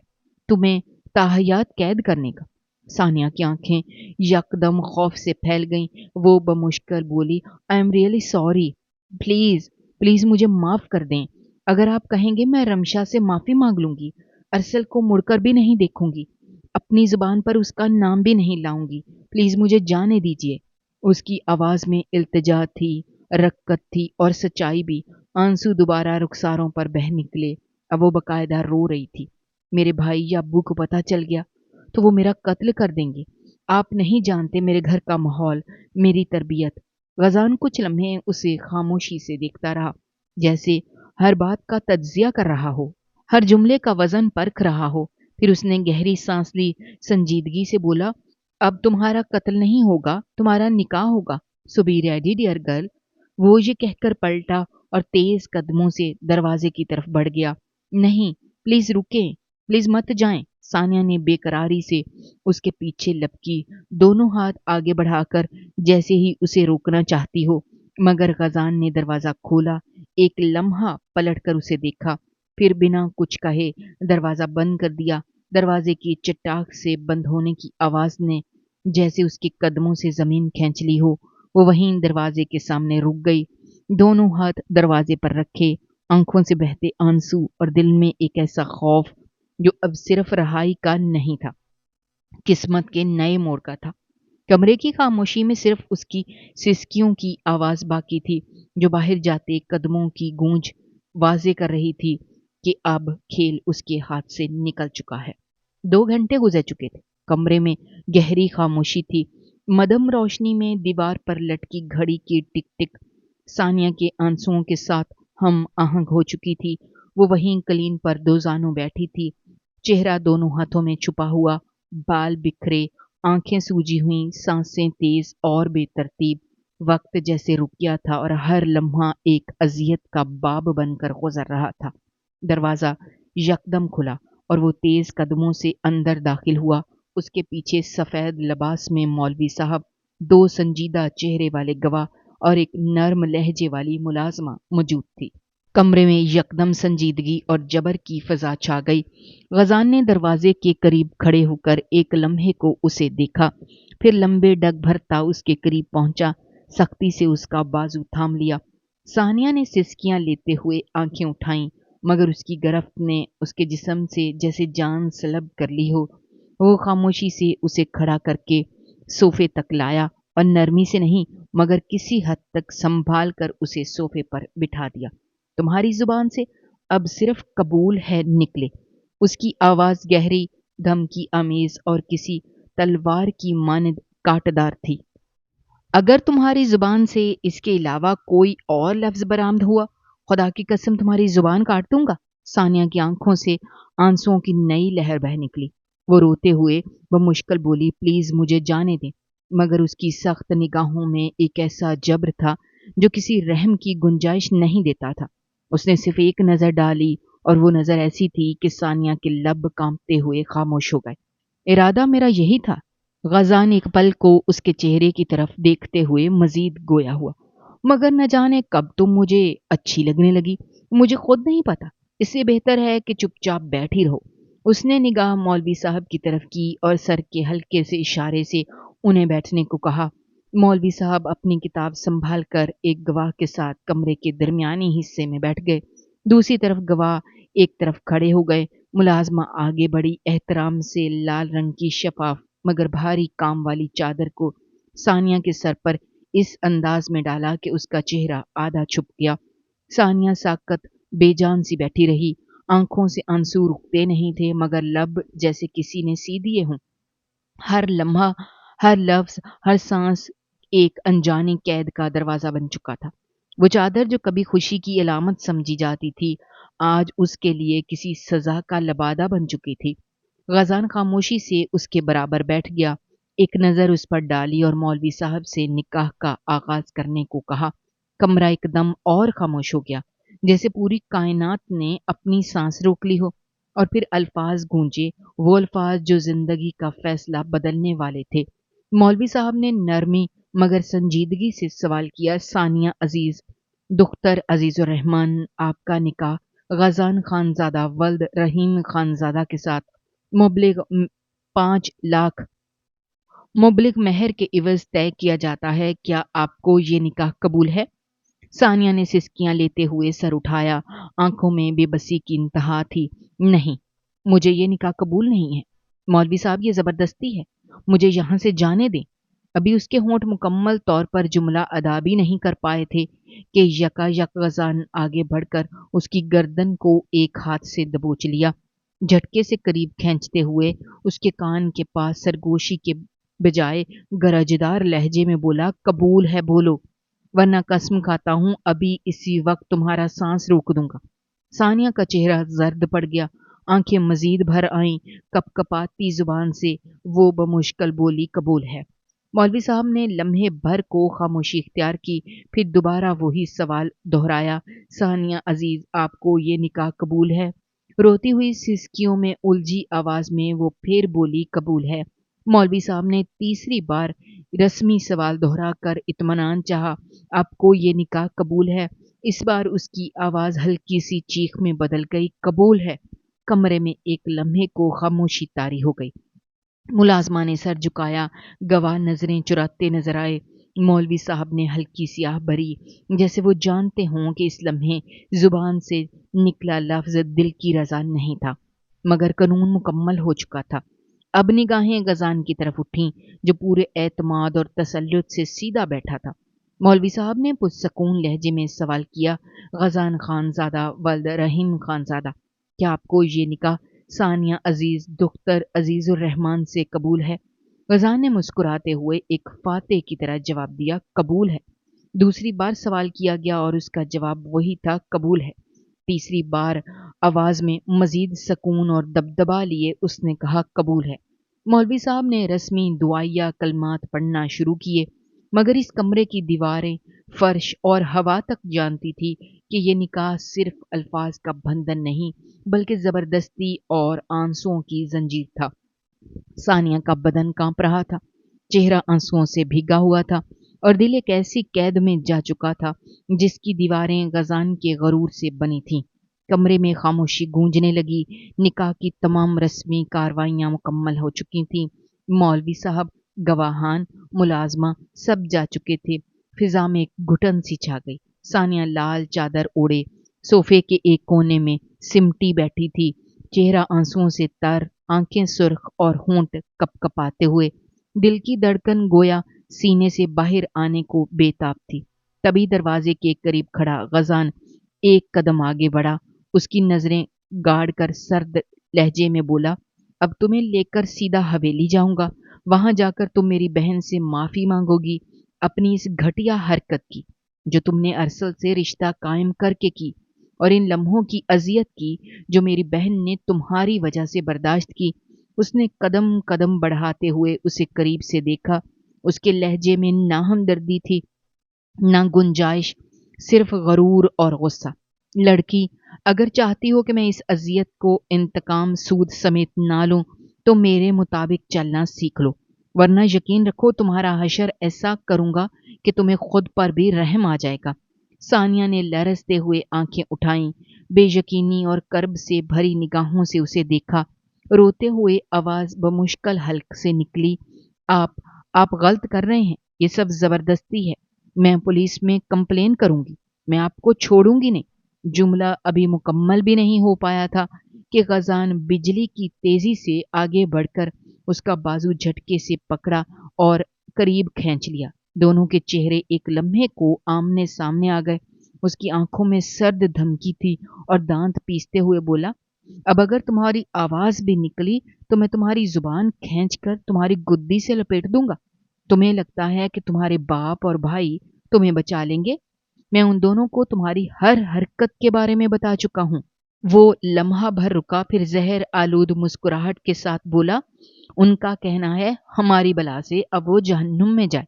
तुम्हें ताहयात कैद करने का। सानिया की आंखें यकदम खौफ से फैल गईं। वो बमुश्किल बोली, I am really sorry, please please मुझे माफ कर दें। अगर आप कहेंगे मैं रमशा से माफी मांग लूंगी, अरसल को मुड़कर भी नहीं देखूंगी, अपनी जुबान पर उसका नाम भी नहीं लाऊंगी। प्लीज मुझे जाने दीजिए। उसकी आवाज में इल्तिजा थी, रक्कत थी और सच्चाई भी। आंसू दोबारा रुखसारों पर बह निकले। अब वो बकायदा रो रही थी। मेरे भाई या अब्बू को पता चल गया तो वो मेरा कत्ल कर देंगे। आप नहीं जानते मेरे घर का माहौल, मेरी तरबियत। गजान कुछ लम्हे उसे खामोशी से देखता रहा, जैसे हर बात का तज्जिया कर रहा हो, हर जुमले का वजन परख रहा हो। फिर उसने गहरी सांस ली, संजीदगी से बोला, अब तुम्हारा कत्ल नहीं होगा, तुम्हारा निकाह होगा। सो बी रेडी डियर गर्ल। वो ये कहकर पलटा और तेज कदमों से दरवाजे की तरफ बढ़ गया। नहीं, प्लीज रुकें, प्लीज मत जाएं। सानिया ने बेकरारी से उसके पीछे लपकी, दोनों हाथ आगे बढ़ाकर, जैसे ही उसे रोकना चाहती हो, मगर गजान ने दरवाजा खोला। एक लम्हा पलटकर उसे देखा। फिर बिना कुछ कहे दरवाज़ा बंद कर दिया। दरवाजे की चटाक से बंद होने की आवाज़ ने जैसे उसके कदमों से ज़मीन खींच ली हो। वो वहीं दरवाजे के सामने रुक गई, दोनों हाथ दरवाजे पर रखे, आँखों से बहते आंसू और दिल में एक ऐसा खौफ जो अब सिर्फ रहाई का नहीं था, किस्मत के नए मोड़ का था। कमरे की खामोशी में सिर्फ उसकी सिसकियों की आवाज़ बाकी थी, जो बाहर जाते कदमों की गूंज वाज़ेह कर रही थी कि अब खेल उसके हाथ से निकल चुका है। 2 घंटे गुजर चुके थे। कमरे में गहरी खामोशी थी। मध्यम रोशनी में दीवार पर लटकी घड़ी की टिक-टिक सानिया के आंसुओं के साथ हम आहंग हो चुकी थी। वो वहीं कलीन पर दोजानों बैठी थी, चेहरा दोनों हाथों में छुपा हुआ, बाल बिखरे, आंखें सूजी हुई, सांसें तेज और बेतरतीब। वक्त जैसे रुक गया था और हर लम्हा एक अजियत का बाब बनकर गुजर रहा था। दरवाज़ा यकदम खुला और वो तेज कदमों से अंदर दाखिल हुआ। उसके पीछे सफ़ेद लिबास में मौलवी साहब, 2 संजीदा चेहरे वाले गवाह और एक नर्म लहजे वाली मुलाजमा मौजूद थी। कमरे में यकदम संजीदगी और जबर की फ़ज़ा छा गई। ग़ज़ान ने दरवाज़े के करीब खड़े होकर एक लम्हे को उसे देखा, फिर लंबे डग भरता उसके करीब पहुंचा, सख्ती से उसका बाजू थाम लिया। सानिया ने सिसकियां लेते हुए आंखें उठाईं, मगर उसकी गिरफ्त ने उसके जिस्म से जैसे जान सलब कर ली हो। वो खामोशी से उसे खड़ा करके सोफे तक लाया और नरमी से नहीं मगर किसी हद तक संभाल कर उसे सोफे पर बिठा दिया। तुम्हारी जुबान से अब सिर्फ कबूल है निकले। उसकी आवाज गहरी, धमकी आमेज और किसी तलवार की मानद काटदार थी। अगर तुम्हारी जुबान से इसके अलावा कोई और लफ्ज बरामद हुआ, खुदा की कसम तुम्हारी जुबान काट दूंगा। सानिया की आंखों से आंसुओं की नई लहर बह निकली। वो रोते हुए बमुश्किल बोली, प्लीज मुझे जाने दें। मगर उसकी सख्त निगाहों में एक ऐसा जब्र था जो किसी रहम की गुंजाइश नहीं देता था। उसने सिर्फ एक नजर डाली और वो नजर ऐसी थी कि सानिया के लब कांपते हुए खामोश हो गए। इरादा मेरा यही था। ग़ज़ान एक पल को उसके चेहरे की तरफ देखते हुए मजीद गोया हुआ, मगर न जाने कब तुम मुझे अच्छी लगने लगी, मुझे खुद नहीं पता। इससे बेहतर है कि चुपचाप बैठी रहो। उसने निगाह मौलवी साहब की तरफ की और सर के हल्के से इशारे से उन्हें बैठने को कहा। मौलवी साहब अपनी किताब संभाल कर एक गवाह के साथ कमरे के दरमियानी हिस्से में बैठ गए। दूसरी तरफ गवाह एक तरफ खड़े हो गए। मुलाजमा आगे बढ़ी, एहतराम से लाल रंग की शफाफ मगर भारी काम वाली चादर को सानिया के सर पर इस अंदाज में डाला कि उसका चेहरा आधा छुप गया। सानिया साकत बेजान सी बैठी रही, आंखों से आंसू रुकते नहीं थे मगर लब जैसे किसी ने सी दिए हों। हर लम्हा, हर लफ्ज, हर सांस एक अनजानी कैद का दरवाजा बन चुका था। वो चादर जो कभी खुशी की अलामत समझी जाती थी, आज उसके लिए किसी सजा का लबादा बन चुकी थी। ग़ज़ान खामोशी से उसके बराबर बैठ गया, एक नज़र उस पर डाली और मौलवी साहब से निकाह का आगाज करने को कहा। कमरा एकदम और खामोश हो गया, जैसे पूरी कायनात ने अपनी सांस रोक ली हो। और फिर अल्फाज गूंजे, वो अल्फाज जो जिंदगी का फैसला बदलने वाले थे। मौलवी साहब ने नरमी मगर संजीदगी से सवाल किया, सानिया अजीज, दुख्तर अजीजुर रहमान, आपका निकाह ग़ज़ान खानज़ादा वल्द रहीम खानज़ादा के साथ मुबलिग 5 लाख मुबलिग मेहर के इवज तय किया जाता है। क्या आपको ये निकाह कबूल है? सानिया ने सिसकियां लेते हुए सर उठाया, आंखों में बेबसी की इंतहा थी। नहीं, मुझे ये निकाह कबूल नहीं है। मौलवी साहब, ये जबरदस्ती है, मुझे यहाँ से जाने दें। अभी उसके होंठ मुकम्मल तौर पर जुमला अदा भी नहीं कर पाए थे कि यकायक ग़ज़ान आगे बढ़कर उसकी गर्दन को एक हाथ से दबोच लिया, झटके से करीब खींचते हुए उसके कान के पास सरगोशी के बजाय गरजदार लहजे में बोला, कबूल है बोलो, वरना कसम खाता हूं अभी इसी वक्त तुम्हारा सांस रोक दूंगा। सानिया का चेहरा जर्द पड़ गया, आंखें मजीद भर आईं, कपकपाती जुबान से वो बमुश्किल बोली, कबूल है। मौलवी साहब ने लम्हे भर को खामोशी इख्तियार की, फिर दोबारा वही सवाल दोहराया, सानिया अजीज, आपको ये निकाह कबूल है? रोती हुई सिसकियों में उलझी आवाज में वो फिर बोली, कबूल है। मौलवी साहब ने तीसरी बार रस्मी सवाल दोहरा कर इत्मीनान चाहा, आपको ये निकाह कबूल है? इस बार उसकी आवाज हल्की सी चीख में बदल गई, कबूल है। कमरे में एक लम्हे को खामोशी तारी हो गई। मुलाजमा ने सर झुकाया, गवाह नजरें चुराते नजर आए। मौलवी साहब ने हल्की सी आह भरी, जैसे वो जानते हों कि इस लम्हे जुबान से निकला लफ्ज दिल की रजा नहीं था, मगर कानून मुकम्मल हो चुका था। अब निगाहें गजान की तरफ उठीं, जो पूरे एतमाद और तसल्लुत से सीधा बैठा था। मौलवी साहब ने पुरसकून लहजे में सवाल किया, गजान खानजादा वल्द रहीम खानजादा, क्या आपको ये निकाह सानिया अजीज दुख्तर अजीजुर रहमान से कबूल है? गजान ने मुस्कुराते हुए एक फाते की तरह जवाब दिया, कबूल है। दूसरी बार सवाल किया गया और उसका जवाब वही था, कबूल है। तीसरी बार आवाज में मजीद सकून और दबदबा लिए उसने कहा, कबूल है। मौलवी साहब ने रस्मी दुआया कलमात पढ़ना शुरू किए, मगर इस कमरे की दीवारें, फर्श और हवा तक जानती थी कि ये निकाह सिर्फ अल्फाज का बंधन नहीं, बल्कि जबरदस्ती और आंसुओं की जंजीर था। सानिया का बदन कांप रहा था, चेहरा आंसुओं से भीगा हुआ था और दिल एक ऐसी कैद में जा चुका था जिसकी दीवारें गजान के गरूर से बनी थीं। कमरे में खामोशी गूंजने लगी। निकाह की तमाम रस्मी कार्रवाइयां मुकम्मल हो चुकी थीं। मौलवी साहब, गवाहान, मुलाजमा सब जा चुके थे। फिजा में एक घुटन सी छा गई। सानिया लाल चादर ओढ़े सोफे के एक कोने में सिमटी बैठी थी, चेहरा आंसुओं से तर, आंखें सुर्ख और होंठ कपकपाते हुए। दिल की धड़कन गोया सीने से बाहर आने को बेताब थी। तभी दरवाजे के करीब खड़ा गजान एक कदम आगे बढ़ा, उसकी नजरें गाड़ कर सर्द लहजे में बोला, अब तुम्हें लेकर सीधा हवेली जाऊंगा, वहां जाकर तुम मेरी बहन से माफी मांगोगी अपनी इस घटिया हरकत की, जो तुमने अरसल से रिश्ता कायम करके की, और इन लम्हों की अजियत की जो मेरी बहन ने तुम्हारी वजह से बर्दाश्त की। उसने कदम कदम बढ़ाते हुए उसे करीब से देखा। उसके लहजे में ना हमदर्दी थी, ना गुंजाइश, सिर्फ गरूर और गुस्सा। लड़की, अगर चाहती हो कि मैं इस अजियत को इंतकाम सूद समेत ना लूं, तो मेरे मुताबिक चलना सीख लो, वरना यकीन रखो तुम्हारा हशर ऐसा करूंगा कि तुम्हें खुद पर भी रहम आ जाएगा। सानिया ने लरसते हुए आंखें उठाईं, बेयकीनी और कर्ब से भरी निगाहों से उसे देखा। रोते हुए आवाज बमुश्किल हल्क से निकली, आप आप गलत कर रहे हैं, ये सब जबरदस्ती है, मैं पुलिस में कंप्लेन करूंगी, मैं आपको छोड़ूंगी नहीं। जुमला अभी मुकम्मल भी नहीं हो पाया था कि गजान बिजली की तेजी से आगे बढ़कर उसका बाजू झटके से पकड़ा और करीब खींच लिया। दोनों के चेहरे एक लम्हे को आमने सामने आ गए। उसकी आंखों में सर्द धमकी थी और दांत पीसते हुए बोला, अब अगर तुम्हारी आवाज भी निकली तो मैं तुम्हारी जुबान खींचकर तुम्हारी गुद्दी से लपेट दूंगा। तुम्हें लगता है कि तुम्हारे बाप और भाई तुम्हें बचा लेंगे? मैं उन दोनों को तुम्हारी हर हरकत के बारे में बता चुका हूं। वो लम्हा भर रुका, फिर जहर आलूद मुस्कुराहट के साथ बोला, उनका कहना है हमारी बला से अब वो जहन्नुम में जाए।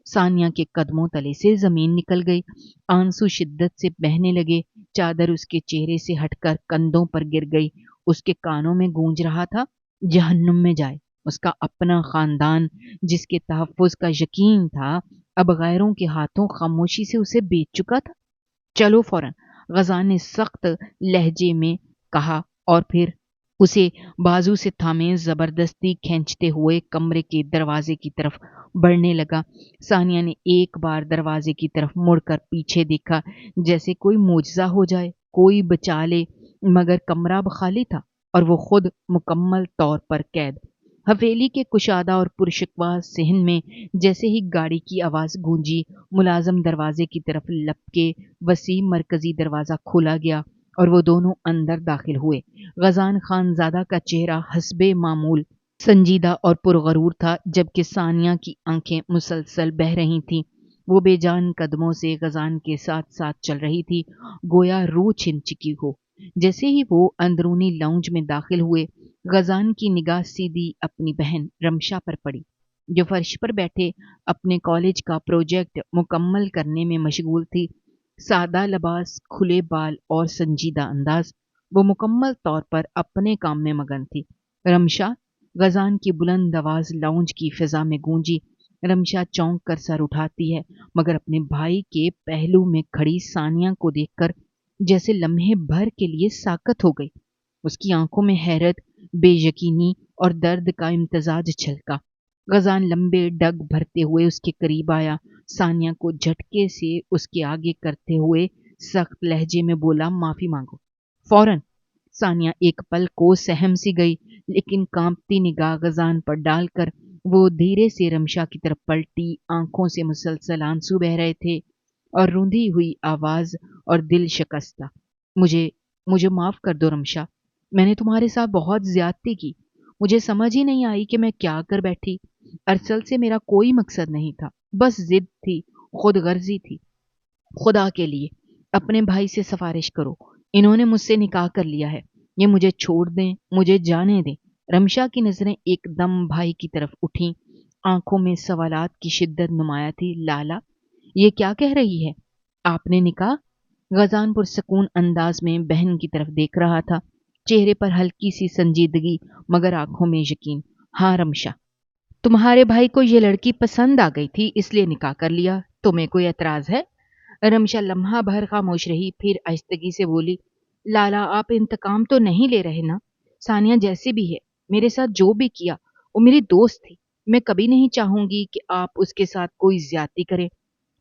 सानिया के कदमों तले से जमीन निकल गई, आंसू शिद्दत से बहने लगे, चादर उसके चेहरे से हटकर कंधों पर गिर गई। उसके कानों में गूंज रहा था, जहन्नुम में जाए। उसका अपना खानदान जिसके तहफ्फुज का यकीन था, अब गैरों के हाथों खामोशी से उसे बेच चुका था। चलो फौरन, गजा ने सख्त लहजे में कहा और फिर उसे बाजू से थामे जबरदस्ती खींचते हुए कमरे के दरवाजे की तरफ बढ़ने लगा। सानिया ने एक बार दरवाजे की तरफ मुड़कर पीछे देखा, जैसे कोई मुजजा हो जाए, कोई बचा ले, मगर कमरा अब खाली था और वो खुद मुकम्मल तौर पर कैद। हवेली के कुशादा और पुरशिकवा सहन में जैसे ही गाड़ी की आवाज गूंजी, मुलाजम दरवाजे की तरफ लपके वसीम मरकजी दरवाजा खोला गया और वो दोनों अंदर दाखिल हुए। गजान खानजादा का चेहरा हस्बे मामूल संजीदा और पुरगरूर था, जबकि सानिया की आंखें मुसलसल बह रही थीं। वो बेजान कदमों से गजान के साथ साथ चल रही थी, गोया रूह छिन चुकी हो। जैसे ही वो अंदरूनी लाउंज में दाखिल हुए, गजान की निगाह सीधी अपनी बहन रमशा पर पड़ी, जो फर्श पर बैठे अपने कॉलेज का प्रोजेक्ट मुकम्मल करने में मशगूल थी। सादा लिबास, खुले बाल और संजीदा अंदाज, वो मुकम्मल तौर पर अपने काम में मगन थी। रमशा, गजान की बुलंद आवाज लाउंज की फिजा में गूंजी, रमशा चौंक कर सर उठाती है, मगर अपने भाई के पहलू में खड़ी सानिया को देखकर जैसे लम्हे भर के लिए साकत हो गई। उसकी आंखों में हैरत, बेयकीनी और दर्द का इम्तजाज छलका। गजान लंबे डग भरते हुए उसके करीब आया, सानिया को झटके से उसके आगे करते हुए सख्त लहजे में बोला, माफी मांगो फौरन। सानिया एक पल को सहम सी गई, लेकिन कांपती निगाह गजान पर डालकर वो धीरे से रमशा की तरफ पलटी। आंखों से मुसलसल आंसू बह रहे थे और रूंधी हुई आवाज और दिल शिकस्ता, मुझे मुझे माफ कर दो रमशा, मैंने तुम्हारे साथ बहुत ज्यादती की। मुझे समझ ही नहीं आई कि मैं क्या कर बैठी। असल से मेरा कोई मकसद नहीं था, बस जिद थी, खुद गर्जी थी। खुदा के लिए अपने भाई से सिफारिश करो, इन्होंने मुझसे निकाह कर लिया है, ये मुझे छोड़ दें, मुझे जाने दें। रमशा की नजरें एकदम भाई की तरफ उठी, आंखों में सवालात की शिद्दत नुमाया थी। लाला, ये क्या कह रही है? आपने निकाह? गजान पुरसकून अंदाज में बहन की तरफ देख रहा था, चेहरे पर हल्की सी संजीदगी मगर आंखों में यकीन। हाँ रमशा, तुम्हारे भाई को ये लड़की पसंद आ गई थी, इसलिए निकाह कर लिया। तुम्हें कोई एतराज है? रमशा लम्हा भर खामोश रही, फिर आहिस्तगी से बोली, लाला आप इंतकाम तो नहीं ले रहे ना? सानिया जैसी भी है, मेरे साथ जो भी किया वो मेरी दोस्त थी, मैं कभी नहीं चाहूंगी कि आप उसके साथ कोई ज्यादती करें।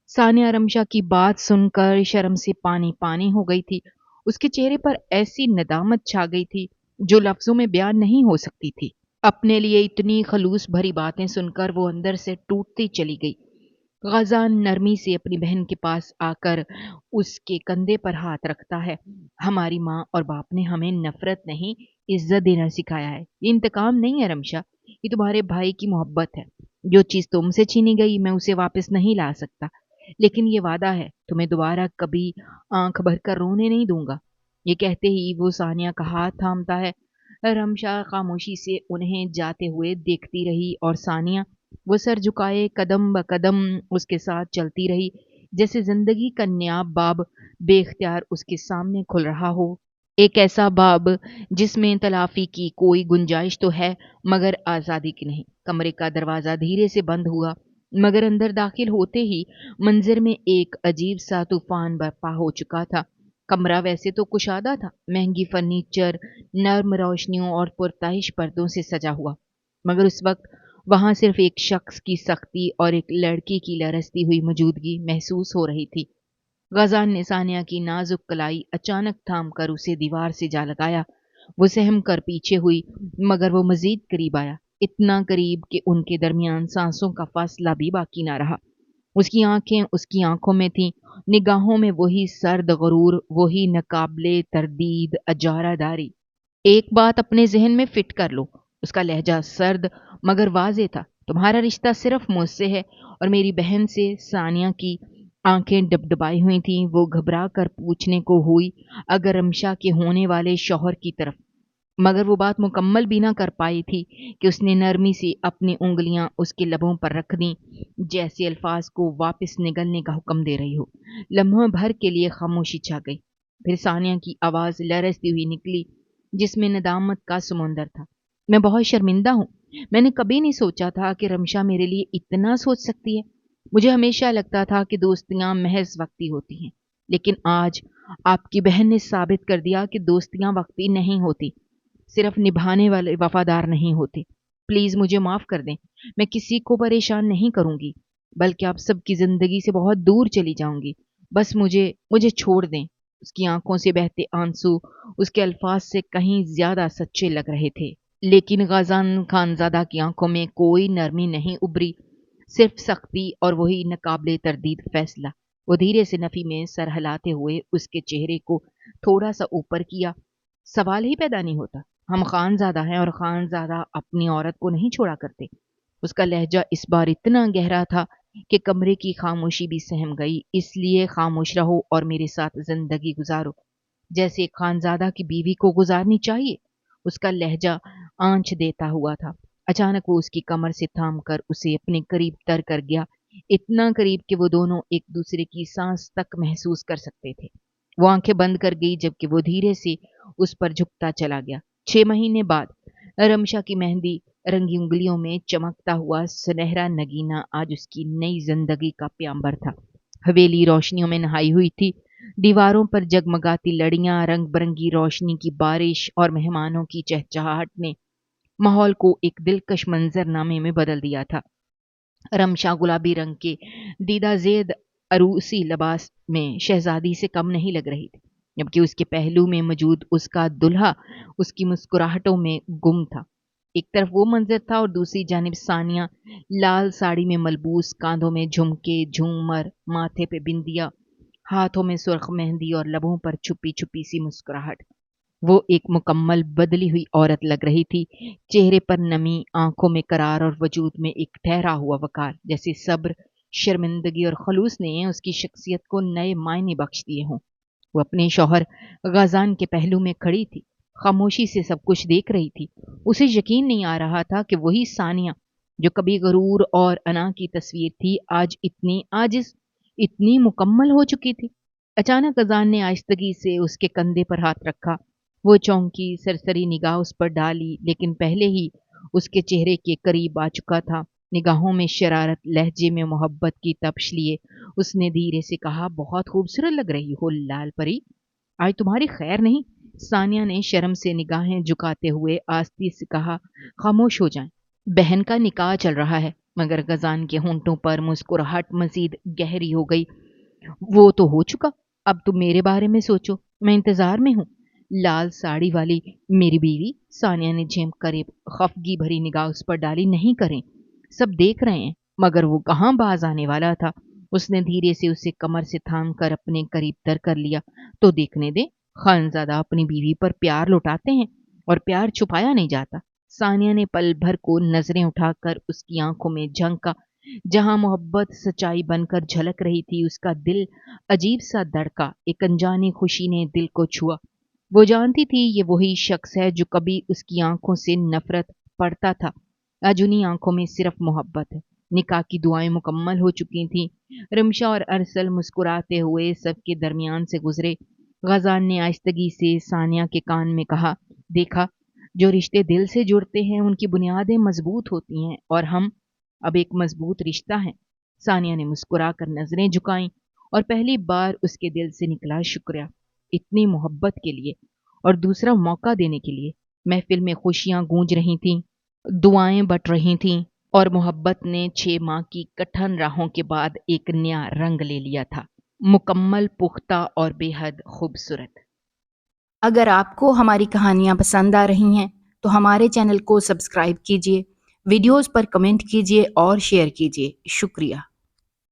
सानिया रमशा की बात सुनकर शर्म से पानी पानी हो गई थी। उसके चेहरे पर ऐसी नदामत छा गई थी जो लफ्जों में बयान नहीं हो सकती थी। अपने लिए इतनी खलूस भरी बातें सुनकर वो अंदर से टूटती चली गई। गजान नरमी से अपनी बहन के पास आकर उसके कंधे पर हाथ रखता है। हमारी माँ और बाप ने हमें नफरत नहीं, इज्जत देना सिखाया है। ये इंतकाम नहीं है रमशा, ये तुम्हारे भाई की मोहब्बत है। जो चीज तुमसे छीनी गई मैं उसे वापस नहीं ला सकता, लेकिन ये वादा है तुम्हें दोबारा कभी आंख भरकर रोने नहीं दूंगा। ये कहते ही वो सानिया का हाथ थामता है। रमशा खामोशी से उन्हें जाते हुए देखती रही और सानिया वो सर झुकाए कदम ब कदम उसके साथ चलती रही, जैसे जिंदगी का नया बाब बेख्तियार उसके सामने खुल रहा हो। एक ऐसा बाब जिसमें तलाफी की कोई गुंजाइश तो है मगर आजादी की नहीं। कमरे का दरवाजा धीरे से बंद हुआ, मगर अंदर दाखिल होते ही मंजर में एक अजीब सा तूफान बर्पा हो चुका था। कमरा वैसे तो कुशादा था, महंगी फर्नीचर, नर्म रोशनियों और पुरताइश पर्दों से सजा हुआ, मगर उस वक्त वहां सिर्फ एक शख्स की सख्ती और एक लड़की की लरसती हुई मौजूदगी महसूस हो रही थी। गजान ने सानिया की नाजुक कलाई अचानक थाम कर उसे दीवार से जा लगाया। वो सहम कर पीछे हुई, मगर वो मजीद करीब आया, इतना करीब कि उनके दरमियान सांसों का फासला भी बाकी ना रहा। उसकी आंखें उसकी आंखों में थीं, निगाहों में वही सर्द गरूर, वही नकाबले तरदीद अजारादारी। एक बात अपने जहन में फिट कर लो, उसका लहजा सर्द मगर वाजे था। तुम्हारा रिश्ता सिर्फ मुझसे है और मेरी बहन से। सानिया की आंखें डबडबाई हुई थीं, वो घबरा कर पूछने को हुई अगर रमशा के होने वाले शौहर की तरफ, मगर वो बात मुकम्मल भी ना कर पाई थी कि उसने नरमी से अपनी उंगलियां उसके लबों पर रख दी, जैसे अल्फाज को वापस निगलने का हुक्म दे रही हो। लम्हों भर के लिए खामोशी छा गई, फिर सानिया की आवाज लरसती हुई निकली, जिसमें नदामत का समुंदर था। मैं बहुत शर्मिंदा हूँ, मैंने कभी नहीं सोचा था कि रमशा मेरे लिए इतना सोच सकती है। मुझे हमेशा लगता था कि दोस्तियां महज वक्ती होती हैं, लेकिन आज आपकी बहन ने साबित कर दिया कि दोस्तियां वक्ती नहीं होती, सिर्फ निभाने वाले वफादार नहीं होते। प्लीज मुझे माफ कर दें, मैं किसी को परेशान नहीं करूंगी, बल्कि आप सबकी जिंदगी से बहुत दूर चली जाऊंगी। बस मुझे मुझे छोड़ दें। उसकी आंखों से बहते आंसू उसके अल्फाज से कहीं ज्यादा सच्चे लग रहे थे, लेकिन गजान खानजादा की आंखों में कोई नरमी नहीं उभरी, सिर्फ सख्ती और वही नकाबले तरदीद फैसला। वो धीरे से नफी में सर हिलाते हुए उसके चेहरे को थोड़ा सा ऊपर किया। सवाल ही पैदा नहीं होता, हम खानजादा हैं और खानजादा अपनी औरत को नहीं छोड़ा करते। उसका लहजा इस बार इतना गहरा था कि कमरे की खामोशी भी सहम गई। इसलिए खामोश रहो और मेरे साथ जिंदगी गुजारो जैसे एक खानजादा की बीवी को गुजारनी चाहिए। उसका लहजा आंच देता हुआ था। अचानक वो उसकी कमर से थाम कर उसे अपने करीब तर कर गया, इतना करीब कि वो दोनों एक दूसरे की सांस तक महसूस कर सकते थे। वो आंखें बंद कर गई जबकि वो धीरे से उस पर झुकता चला गया। 6 महीने बाद रमशा की मेहंदी रंगी उंगलियों में चमकता हुआ सुनहरा नगीना आज उसकी नई जिंदगी का प्यांबर था। हवेली रोशनियों में नहाई हुई थी। दीवारों पर जगमगाती लड़ियां, रंग बिरंगी रोशनी की बारिश और मेहमानों की चहचहाहट ने माहौल को एक दिलकश मंजरनामे में बदल दिया था। रमशा गुलाबी रंग के दीदाजेद अरूसी लिबास में शहजादी से कम नहीं लग रही थी, जबकि उसके पहलू में मौजूद उसका दुल्हा उसकी मुस्कुराहटों में गुम था। एक तरफ वो मंजर था और दूसरी जानिब सानिया, लाल साड़ी में मलबूस, कांधों में झुमके, झूमर, माथे पे बिंदिया, हाथों में सुर्ख मेहंदी और लबों पर छुपी छुपी सी मुस्कुराहट। वो एक मुकम्मल बदली हुई औरत लग रही थी। चेहरे पर नमी, आंखों में करार और वजूद में एक ठहरा हुआ वकार, जैसे सब्र, शर्मिंदगी और खलूस ने उसकी शख्सियत को नए मायने बख्श दिए हों। वो अपने शौहर गजान के पहलू में खड़ी थी, खामोशी से सब कुछ देख रही थी। उसे यकीन नहीं आ रहा था कि वही सानिया जो कभी गरूर और अना की तस्वीर थी, आज इतनी आजिज, इतनी मुकम्मल हो चुकी थी। अचानक गजान ने आहिस्तगी से उसके कंधे पर हाथ रखा। वो चौंकी, सरसरी निगाह उस पर डाली, लेकिन पहले ही उसके चेहरे के करीब आ चुका था। निगाहों में शरारत, लहजे में मोहब्बत की तपश लिए उसने धीरे से कहा, बहुत खूबसूरत लग रही हो लाल परी, आज तुम्हारी खैर नहीं। सानिया ने शर्म से निगाहें झुकाते हुए आस्ती से कहा, खामोश हो जाएं, बहन का निकाह चल रहा है। मगर गजान के होंठों पर मुस्कुराहट मजीद गहरी हो गई। वो तो हो चुका, अब तुम मेरे बारे में सोचो, मैं इंतजार में हूँ। लाल साड़ी वाली मेरी बीवी, सानिया ने झेम कर एक खफगी भरी निगाह उस पर डाली। नहीं करें, सब देख रहे हैं। मगर वो कहाँ बाज आने वाला था। उसने धीरे से उसे कमर से थाम कर अपने करीब तर कर लिया। तो देखने दे, खानजादा अपनी बीवी पर प्यार लुटाते हैं और प्यार छुपाया नहीं जाता। सानिया ने पल भर को नजरें उठाकर उसकी आंखों में झंका। जहां मोहब्बत सच्चाई बनकर झलक रही थी, उसका दिल अजीब सा धड़का। एक अनजानी खुशी ने दिल को छुआ। वो जानती थी ये वही शख्स है जो कभी उसकी आंखों से नफरत पड़ता था। आज उन्हीं आंखों में सिर्फ मोहब्बत है। निकाह की दुआएं मुकम्मल हो चुकी थीं। रिमशा और अरसल मुस्कुराते हुए सबके दरमियान से गुजरे। गजान ने आहिस्तगी से सानिया के कान में कहा, देखा, जो रिश्ते दिल से जुड़ते हैं उनकी बुनियादें मजबूत होती हैं और हम अब एक मजबूत रिश्ता है। सानिया ने मुस्कुराकर नजरें झुकाईं और पहली बार उसके दिल से निकला शुक्रिया, इतनी मोहब्बत के लिए और दूसरा मौका देने के लिए। महफिल में खुशियां गूंज रही थीं, दुआएं बट रही थीं और मोहब्बत ने 6 माह की कठिन राहों के बाद एक नया रंग ले लिया था, मुकम्मल, पुख्ता और बेहद खूबसूरत। अगर आपको हमारी कहानियाँ पसंद आ रही हैं तो हमारे चैनल को सब्सक्राइब कीजिए, वीडियोस पर कमेंट कीजिए और शेयर कीजिए। शुक्रिया।